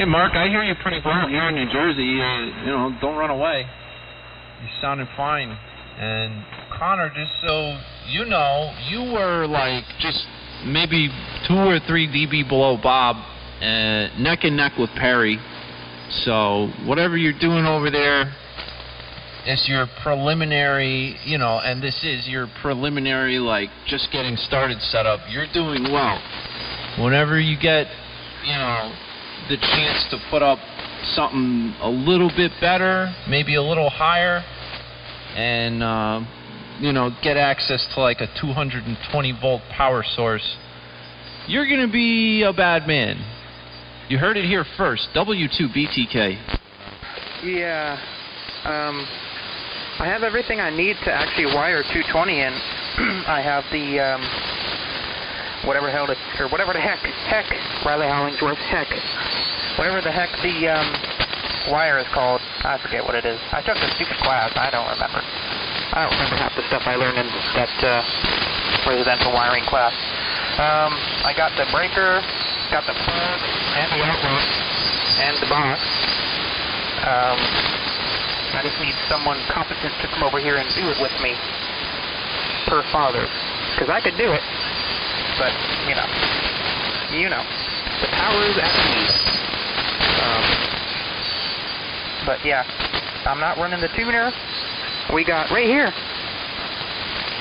Mark, I hear you pretty well here in New Jersey. Don't run away. You're sounding fine. And Connor, just so you know, you were like just maybe 2 or 3 dB below Bob, neck and neck with Perry. So whatever you're doing over there is your preliminary, and this is your preliminary, like, just getting started setup. You're doing well. Whenever you get, the chance to put up something a little bit better, maybe a little higher, and, get access to like a 220 volt power source, you're going to be a bad man. You heard it here first. W2BTK. Yeah. I have everything I need to actually wire 220 in. I have the, whatever the heck, Riley Hollingsworth, whatever the heck the, wire is called. I forget what it is. I took a stupid class. I don't remember half the stuff I learned in that, residential wiring class. I got the breaker, got the plug, and the outlet, and the box. I just need someone competent to come over here and do it with me, per father. Because I could do it, but, the power is at me. But yeah, I'm not running the tuner. We got, right here,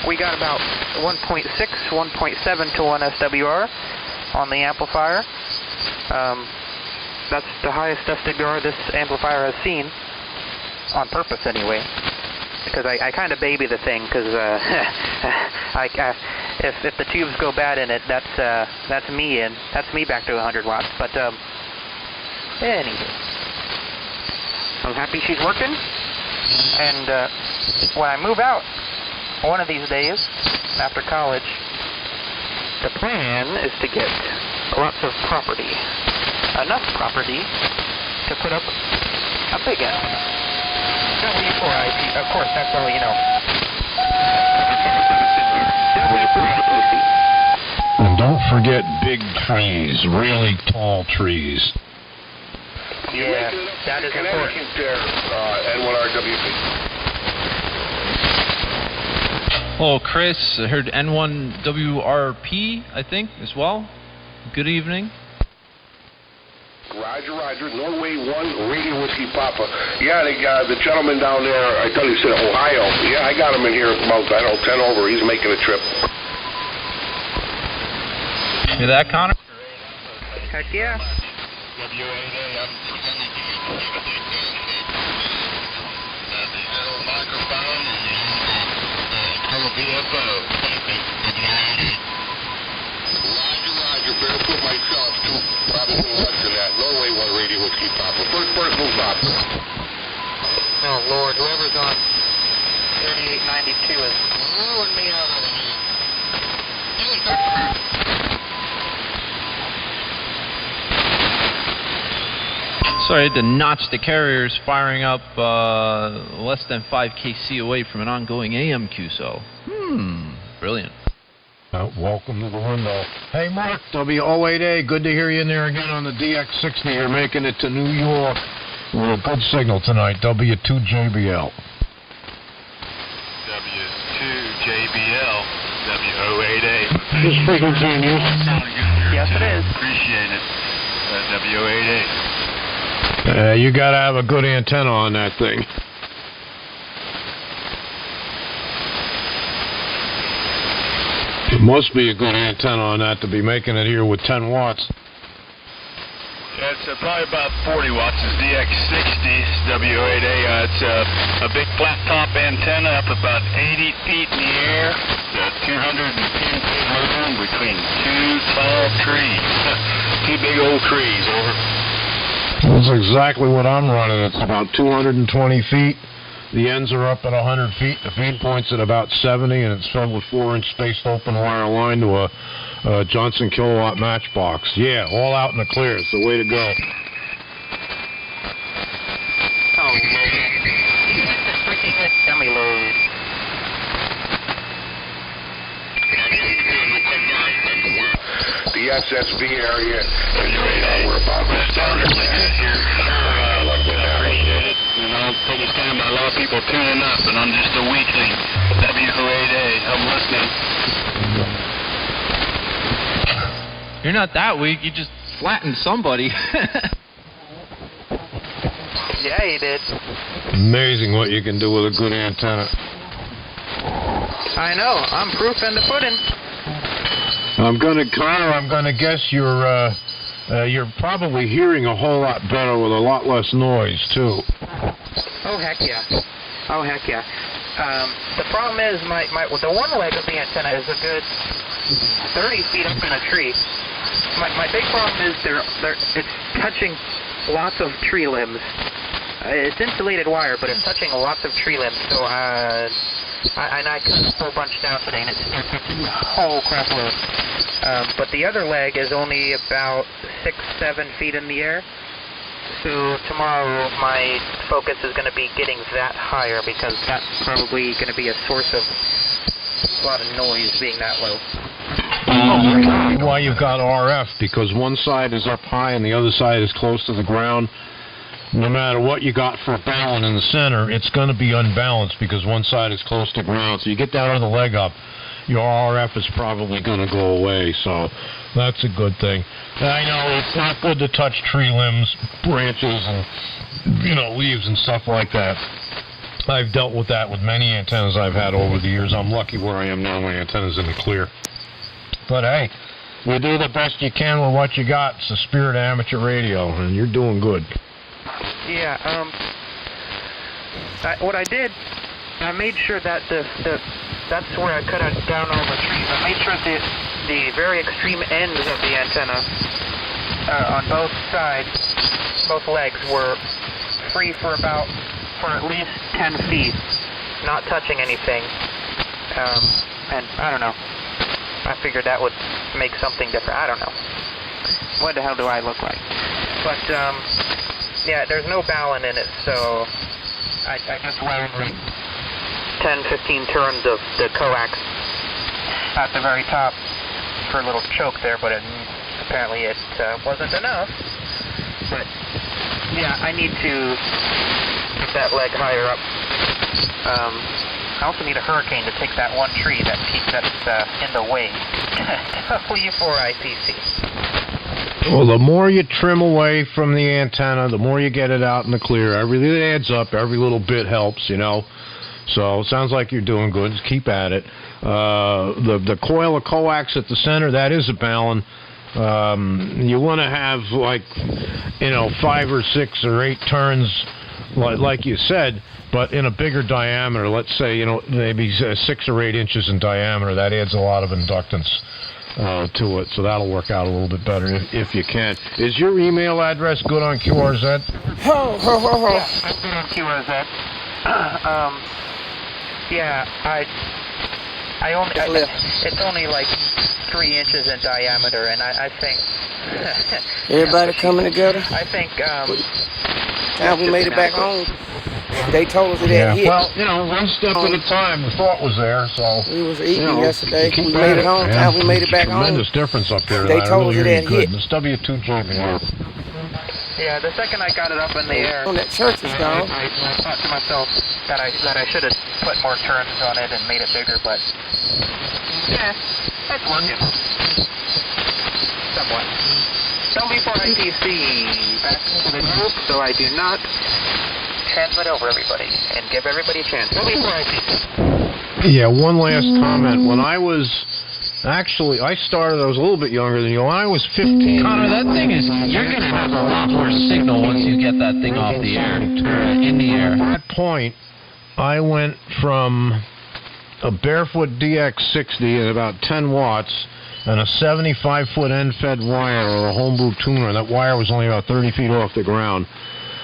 we got about 1.6, 1.7 to 1 SWR on the amplifier. That's the highest SWR this amplifier has seen. On purpose, anyway, because I kind of baby the thing, because if the tubes go bad in it, that's me, and that's me back to 100 watts. But anyway, I'm happy she's working, and when I move out one of these days after college, the plan is to get lots of property, enough property to put up a big one. W4IP, of course, that's all you know. W4IP. And don't forget big trees, really tall trees. Yeah, that is important. N1WP. Oh, Chris, I heard N1WRP, I think, as well. Good evening. Roger. Norway 1, Radio Whiskey Papa. Yeah, the gentleman down there, I thought he said Ohio. Yeah, I got him in here about, 10 over. He's making a trip. Hear that, Connor? Heck yeah. Roger, better put myself to probably less than that. Norway 1, Radio Whiskey Papa. First person Papa. Oh, Lord, whoever's on 3892 is blowing me out of here. So I had to notch the carriers firing up less than 5 kc away from an ongoing AM QSO. Brilliant. Welcome to the window. Hey, Mark, W08A, good to hear you in there again on the DX60. You're making it to New York. We're a good signal tonight, W2JBL. W2JBL, W08A. This frequency in use? Yes, it is. Appreciate it. W08A. You got to have a good antenna on that thing. It must be a good antenna on that to be making it here with 10 watts. Yeah, it's probably about 40 watts. It's DX60 W8A. It's a big flat top antenna up about 80 feet in the air. It's 210 feet long between 2 tall trees. 2 big old trees. Over. That's exactly what I'm running. It's about 220 feet. The ends are up at 100 feet. The feed point's at about 70, and it's filled with 4-inch spaced open wire line to a Johnson kilowatt matchbox. Yeah, all out in the clear. It's the way to go. Oh, freaking dummy load. The the SSV area. We're about to start it. Appreciate it. And I'll take a stand by a lot of people tuning up, and I'm just a weakling. W8A, I'm listening. You're not that weak. You just flattened somebody. Yeah, he did. Amazing what you can do with a good antenna. I know. I'm proof in the pudding. Connor, I'm gonna guess you're probably hearing a whole lot better with a lot less noise too. Oh heck yeah. Oh heck yeah. The problem is the one leg of the antenna is a good 30 feet up in a tree. My big problem is it's touching lots of tree limbs. It's insulated wire, but it's touching lots of tree limbs. So I cut a whole bunch down today, and it's a whole crap load. But the other leg is only about 6-7 feet in the air. So tomorrow my focus is going to be getting that higher, because that's probably going to be a source of a lot of noise being that low. Why you've got RF, because one side is up high and the other side is close to the ground. No matter what you got for a balun in the center, it's going to be unbalanced because one side is close to ground. So you get down to the leg up, your RF is probably going to go away. So that's a good thing. I know it's not good to touch tree limbs, branches, and leaves and stuff like that. I've dealt with that with many antennas I've had over the years. I'm lucky where I am now. My antenna's in the clear. But hey, you do the best you can with what you got. It's the spirit of amateur radio, and you're doing good. Yeah, what I did, I made sure that that's where I cut down all the trees. I made sure the very extreme ends of the antenna on both sides, both legs, were free for at least 10 feet, not touching anything. And I don't know. I figured that would make something different. I don't know. What the hell do I look like? But yeah, there's no balun in it, so I just wound 10-15 turns of the coax at the very top for a little choke there, but apparently it wasn't enough. But yeah, I need to get that leg higher up. I also need a hurricane to take that one tree that's in the way. W4IPC. Well, the more you trim away from the antenna, the more you get it out in the clear. Everything adds up. Every little bit helps, So it sounds like you're doing good. Just keep at it. The coil of coax at the center, that is a balun. You want to have 5 or 6 or 8 turns, like you said, but in a bigger diameter. Let's say maybe 6 or 8 inches in diameter. That adds a lot of inductance to it, so that'll work out a little bit better if you can. Is your email address good on QRZ? Yeah, I'm good on QRZ. Yeah, it's only like 3 inches in diameter, and I think everybody coming together. I think time we made it back home. They told us it had hit. Well, one step at a time. The thought was there, so we was eating yesterday. We made it home. Time we made it back home. Tremendous difference up there. They told us it had hit. This W2JBR. Yeah, the second I got it up in the air, that church is gone. I thought to myself that I should have put more turns on it and made it bigger, but yeah, that's working. Somewhat. W4IPC, back to the group, so I do not transmit over everybody and give everybody a chance. W4IPC. Yeah, one last comment. When I was I started, I was a little bit younger than you. When I was 15. Connor, that thing is, you're going to have a lot more signal once you get that thing off the air, in the air. At that point, I went from a barefoot DX60 at about 10 watts and a 75-foot end-fed wire or a homebrew tuner. That wire was only about 30 feet off the ground.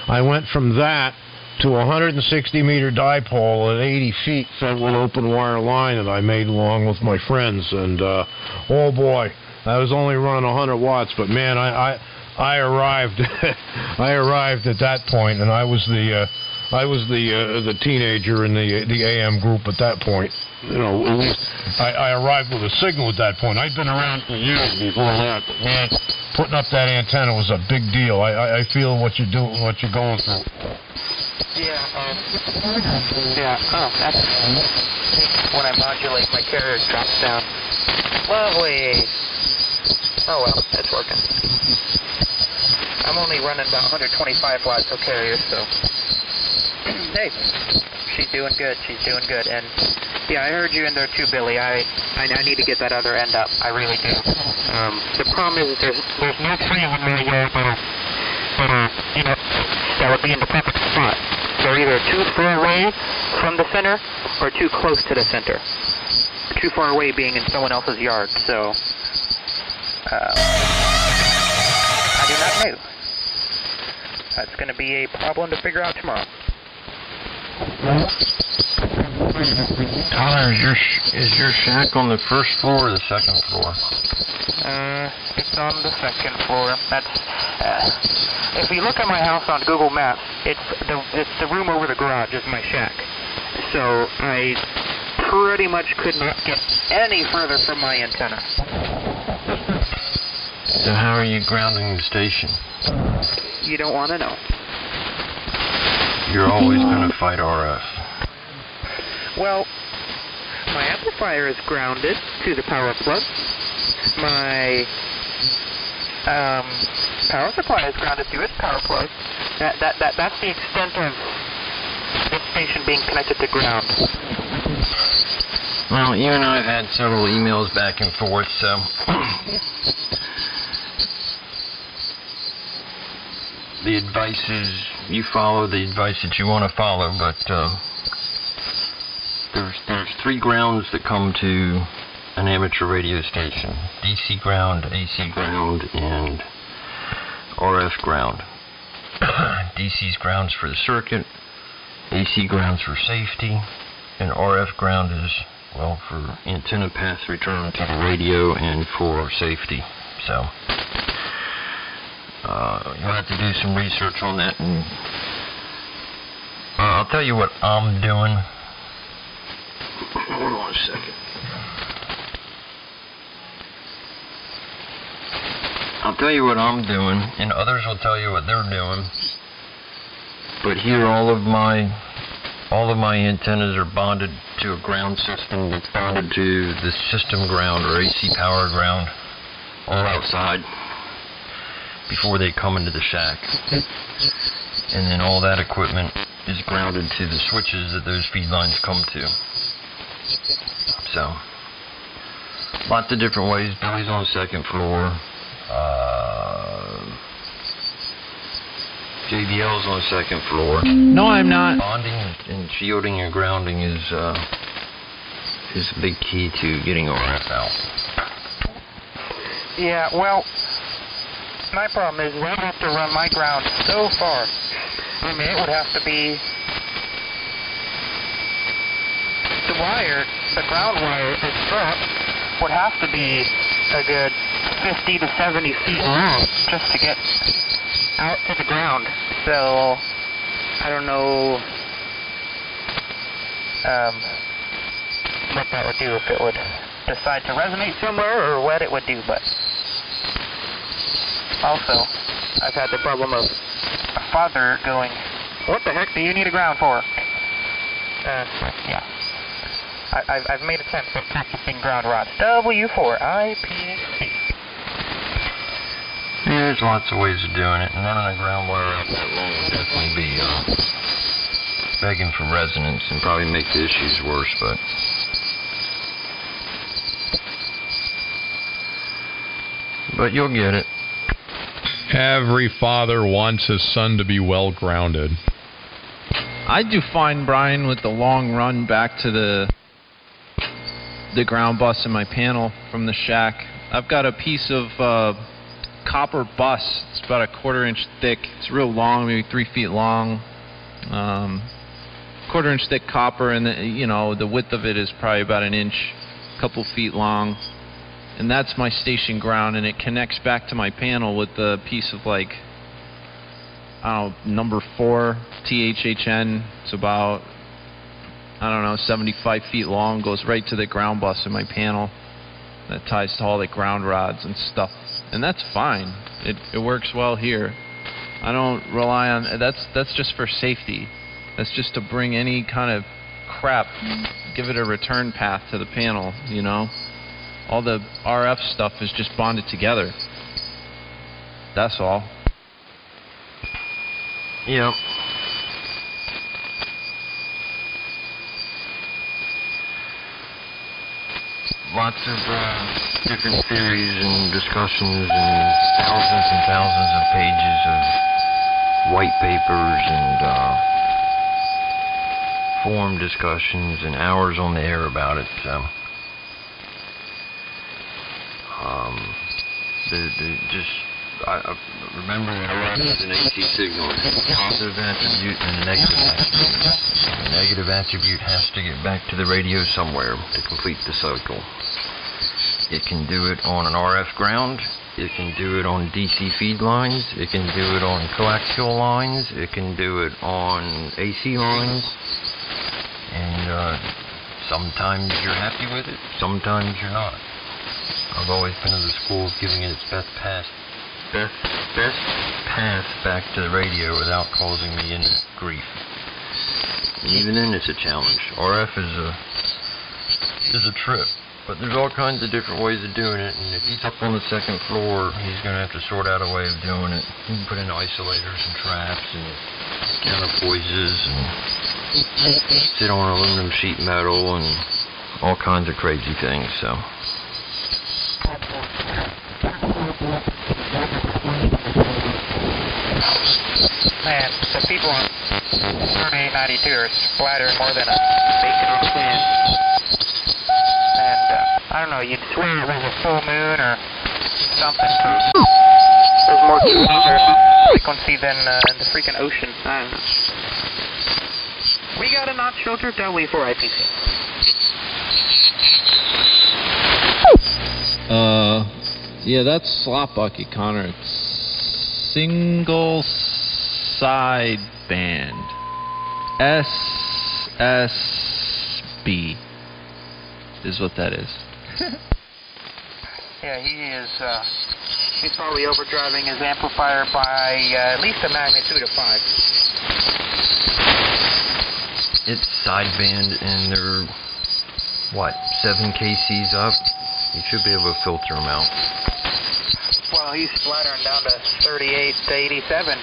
I went from that to a 160-meter dipole at 80 feet fed with open wire line that I made along with my friends. And, oh boy, I was only running 100 watts, but man, I arrived I arrived at that point, and I was the teenager in the AM group at that point. You know, at least I arrived with a signal at that point. I'd been around for years before that, but man, putting up that antenna was a big deal. I feel what you're doing, what you're going through. Yeah, that's when I modulate, my carrier drops down. Lovely. Oh well, it's working. I'm only running about 125 watts of carrier, so hey, she's doing good. She's doing good. And yeah, I heard you in there too, Billy. I need to get that other end up. I really do. The problem is there's no trees in my yard that would be in the perfect spot. They're either too far away from the center or too close to the center. Too far away being in someone else's yard. So I do not know. That's going to be a problem to figure out tomorrow. Tyler, is your shack on the first floor or the second floor? It's on the second floor. That's if you look at my house on Google Maps, it's the room over the garage is my shack. So I pretty much could not get any further from my antenna. So how are you grounding the station? You don't want to know. You're always going to fight RF. Well, my amplifier is grounded to the power plug. My power supply is grounded to its power plug. That's the extent of this station being connected to ground. Well, you and I have had several emails back and forth, so the advice is you follow the advice that you want to follow, but there's three grounds that come to an amateur radio station: DC ground, AC ground, and RF ground. DC's grounds for the circuit, AC grounds for safety, and RF ground is, well, for antenna path return to the radio and for safety. So you'll have to do some research on that, and I'll tell you what I'm doing. Hold on a second. I'll tell you what I'm doing, and others will tell you what they're doing. But here, all of my antennas are bonded to a ground system that's bonded to the system ground or AC power ground, all outside before they come into the shack. And then all that equipment is grounded to the switches that those feed lines come to. So, lots of different ways. Billy's on the second floor. JBL's on the second floor. No, I'm not. Bonding and shielding and grounding is a big key to getting RF out. Yeah, well, my problem is I have to run my ground so far. I mean, it would have to be the ground wire itself would have to be a good 50 to 70 feet long just to get out to the ground. So I don't know what that would do, if it would decide to resonate somewhere or what it would do. But also, I've had the problem of a father going, "What the heck do you need a ground for?" Yeah. I've made attempts at practicing ground rods. W4IPC. Yeah, there's lots of ways of doing it, and running a ground wire out that long would definitely be begging for resonance and probably make the issues worse, but you'll get it. Every father wants his son to be well grounded. I do fine, Brian, with the long run back to the ground bus in my panel from the shack. I've got a piece of copper bus. It's about a 1/4 inch thick. It's real long, maybe 3 feet long. 1/4 inch thick copper, and the width of it is probably about an inch, a couple feet long. And that's my station ground, and it connects back to my panel with a piece of number 4 THHN. It's about I don't know, 75 feet long, goes right to the ground bus in my panel. That ties to all the ground rods and stuff. And that's fine. It works well here. I don't rely on... That's just for safety. That's just to bring any kind of crap, give it a return path to the panel, you know? All the RF stuff is just bonded together. That's all. Yep. Lots of different theories and discussions and thousands of pages of white papers and forum discussions and hours on the air about it. So, I remember that RF is an AC signal. It has a positive attribute and a negative attribute. The negative attribute has to get back to the radio somewhere to complete the cycle. It can do it on an RF ground. It can do it on DC feed lines. It can do it on coaxial lines. It can do it on AC lines. And sometimes you're happy with it, sometimes you're not. I've always been of the school of giving it its best pass back to the radio without causing me any grief. And even then it's a challenge. RF is a trip. But there's all kinds of different ways of doing it, and if he's up on the second floor, he's going to have to sort out a way of doing it. He can put in isolators and traps and counterpoises and sit on aluminum sheet metal and all kinds of crazy things, so... Man, the people on 3892 are splattering more than a bacon on a pan. And, I don't know, you'd swear it was a full moon or something. There's more frequency than in the freaking ocean. I don't know. We got a notch filter, don't we, for IPC? Yeah, that's slot bucket, Connor. It's single sideband. SSB is what that is. Yeah, he's probably overdriving his amplifier by at least a magnitude of 5. It's sideband and they're, 7 kcs up? You should be able to filter them out. Well, he's splattering down to 38 to 87.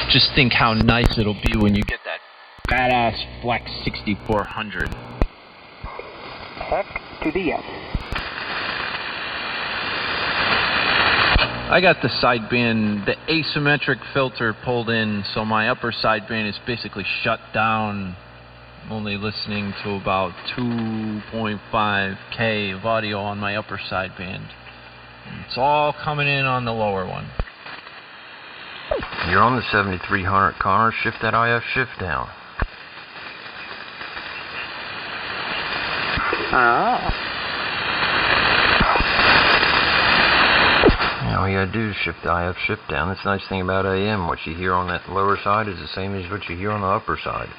Just think how nice it'll be when you get that badass Flex 6400. Heck to the yes. I got the sideband, the asymmetric filter pulled in, so my upper sideband is basically shut down. I'm only listening to about 2.5K of audio on my upper sideband. It's all coming in on the lower one. You're on the 7300, Connor. Shift that IF shift down. All you gotta do is shift the IF shift down. That's the nice thing about AM. What you hear on that lower side is the same as what you hear on the upper side.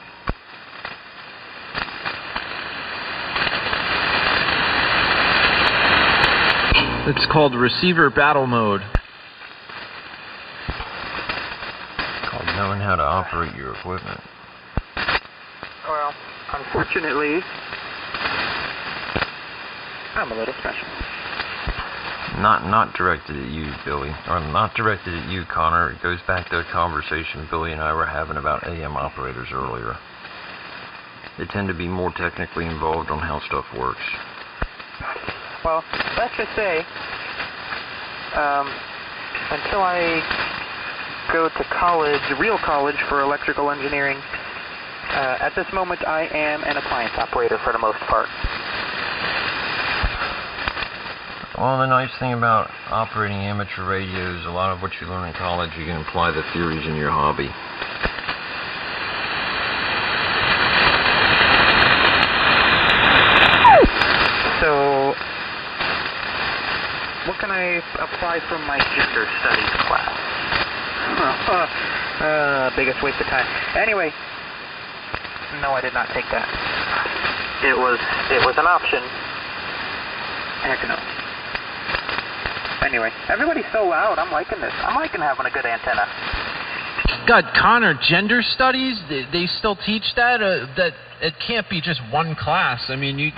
It's called receiver battle mode. It's called knowing how to operate your equipment. Well, unfortunately, I'm a little special. Not directed at you, Billy, or not directed at you, Connor. It goes back to a conversation Billy and I were having about AM operators earlier. They tend to be more technically involved on how stuff works. Well, let's just say, until I go to college, real college for electrical engineering, at this moment I am an appliance operator for the most part. Well, the nice thing about operating amateur radio is a lot of what you learn in college, you can apply the theories in your hobby. So, what can I apply from my gender studies class? Biggest waste of time. Anyway, No, I did not take that. It was an option. Heck no. Anyway, everybody's so loud. I'm liking this. I'm liking having a good antenna. God, Connor, gender studies, they still teach that? That it can't be just one class. I mean, you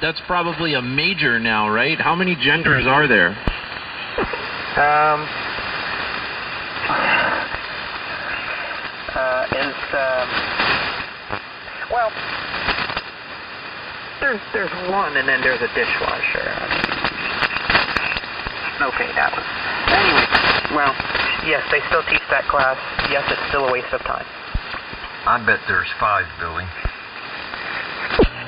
that's probably a major now, right? How many genders are there? Well, there's one, and then there's a dishwasher. Okay, that was... Anyway, well, yes, they still teach that class. Yes, it's still a waste of time. I bet there's 5, Billy.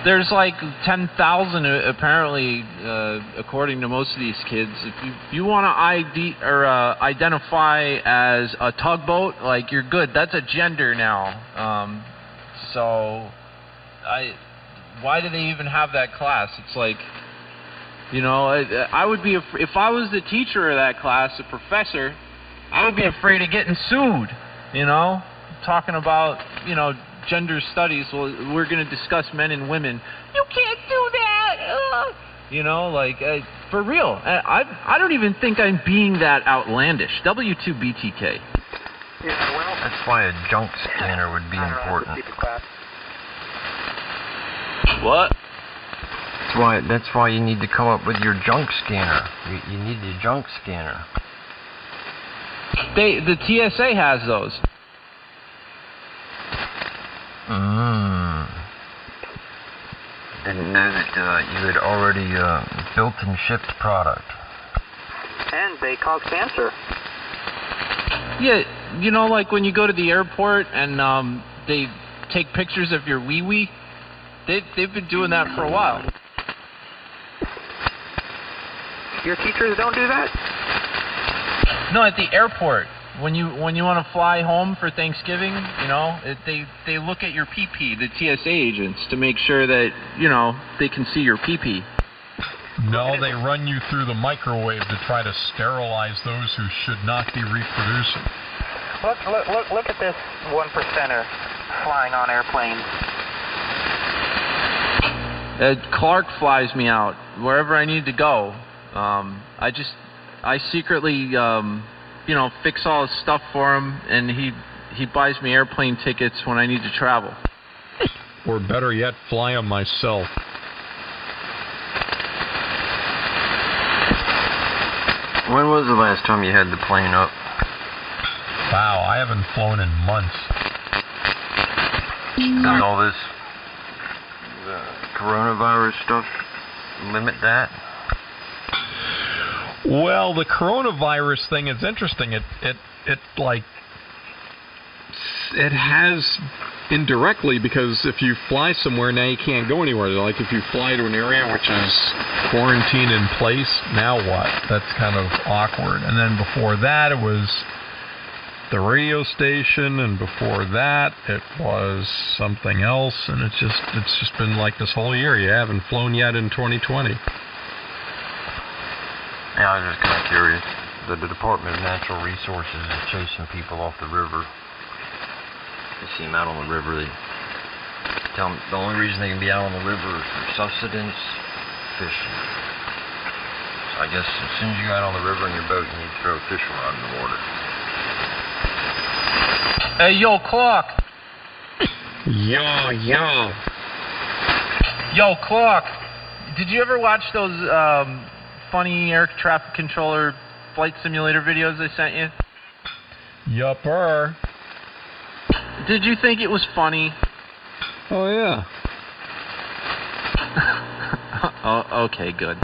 There's like 10,000 apparently, according to most of these kids. If you want to identify as a tugboat, like, you're good. That's a gender now. Why do they even have that class? It's like, you know, I would be if I was the teacher of that class, the professor, I would be afraid of getting sued. You know, talking about, you know, gender studies. Well, we're going to discuss men and women. You can't do that. You know, like, for real. I don't even think I'm being that outlandish. W2BTK. Yeah, well, that's why a junk scanner would be important. What? That's why you need to come up with your junk scanner. You need the junk scanner. The TSA has those. Didn't know that you had already built and shipped product. And they cause cancer. Yeah, you know, like when you go to the airport and they take pictures of your wee-wee. They've been doing that for a while. Your teachers don't do that? No, at the airport. When you want to fly home for Thanksgiving, you know, they look at your pee-pee, the TSA agents, to make sure that, you know, they can see your pee-pee. No, they run you through the microwave to try to sterilize those who should not be reproducing. Look at this 1%er flying on airplanes. Clark flies me out wherever I need to go. I secretly, you know, fix all his stuff for him, and he buys me airplane tickets when I need to travel. Or better yet, fly them myself. When was the last time you had the plane up? Wow, I haven't flown in months. Does all this coronavirus stuff limit that? Well, the coronavirus thing is interesting. It has indirectly, because if you fly somewhere now you can't go anywhere. Like if you fly to an area which is quarantine in place, now what? That's kind of awkward. And then before that it was the radio station, and before that it was something else, and it's just been like this whole year. You haven't flown yet in 2020. Yeah, I was just kind of curious. The Department of Natural Resources is chasing people off the river. They see them out on the river. They tell them the only reason they can be out on the river is for sustenance, fishing. So I guess as soon as you get out on the river in your boat, you need to throw a fishing rod in the water. Hey, yo, Clark. Yo. Yo, Clark. Did you ever watch those funny air traffic controller flight simulator videos I sent you? Yupper. Did you think it was funny? Oh, yeah. Oh, okay, good.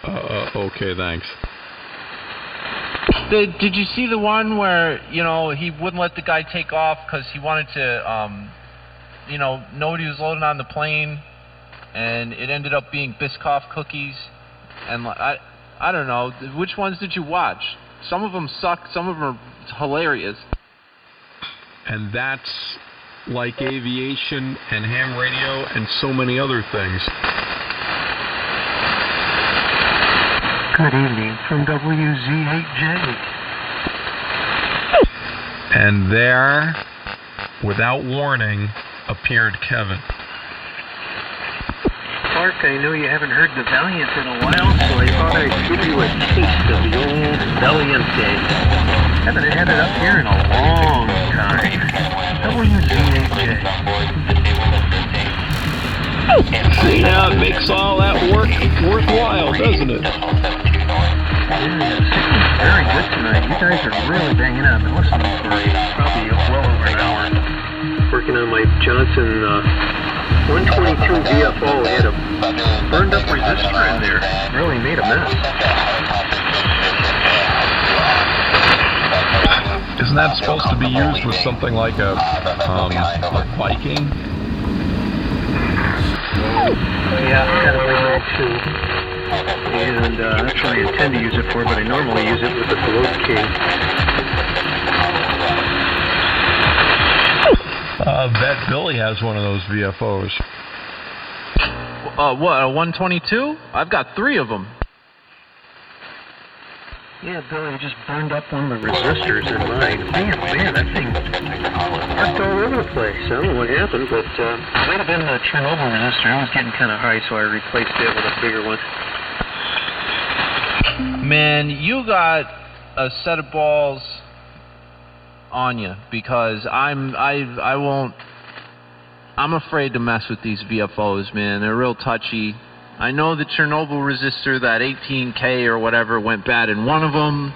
Okay, thanks. Did you see the one where, you know, he wouldn't let the guy take off because he wanted to, you know what he was loading on the plane, and it ended up being Biscoff cookies? And I don't know, which ones did you watch? Some of them suck, some of them are hilarious. And that's like aviation and ham radio and so many other things. Good evening from WZ8J. And there, without warning, appeared Kevin. Clark, I know you haven't heard the Valiant in a while, so I thought I'd give you a taste of the old Valiente. Haven't had it up here in a long time. WZAJ. See how it makes all that work worthwhile, doesn't it? Yeah, very good tonight. You guys are really banging up. I've been listening for probably well over an hour. Working on my Johnson 122 VFO. Had a burned up resistor in there. Really made a mess. Isn't that supposed to be used with something like a Viking? Yeah, kind of like that too. And that's what I intend to use it for, but I normally use it with the Globe King. Bet Billy has one of those VFOs. What, a 122? I've got 3 of them. Yeah, Billy, I just burned up one of the resistors in mine. Man, that thing arced all over the place. I don't know what happened, but it might have been the Chernobyl resistor. It was getting kind of high, so I replaced it with a bigger one. Man, you got a set of balls on you, because I'm afraid to mess with these VFOs, man. They're real touchy. I know the Chernobyl resistor, that 18K or whatever, went bad in one of them.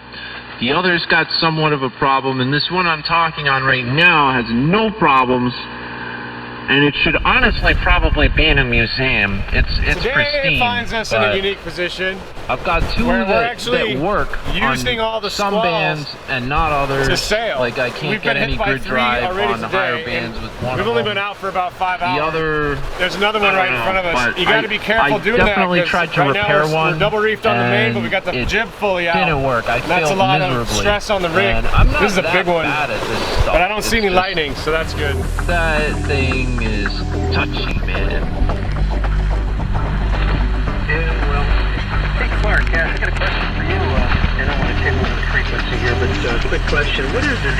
The other's got somewhat of a problem, and this one I'm talking on right now has no problems. And it should honestly probably be in a museum. It's Today pristine. It finds us in a unique position. I've got 2 that work using on all the some squalls bands and not others. to sail. Like I can't We've get been any hit by grid 3 drive already on the today, higher and bands with one We've of only them. been out for about 5 hours. The other, There's another one right in front of us. but You got to be careful doing that. I definitely 'cause tried to right repair now one. we're double reefed on the main, but we got the and jib fully out. Didn't work. I and that's a failed lot miserably. of stress on the rig. And I'm not This is a that big one, bad at this stuff. but I don't see It's any just- lightning, so that's good. That thing is touchy, man. Yeah, well, hey Clark, I got a question for you. I don't want to take over the frequency here, but quick question. What is an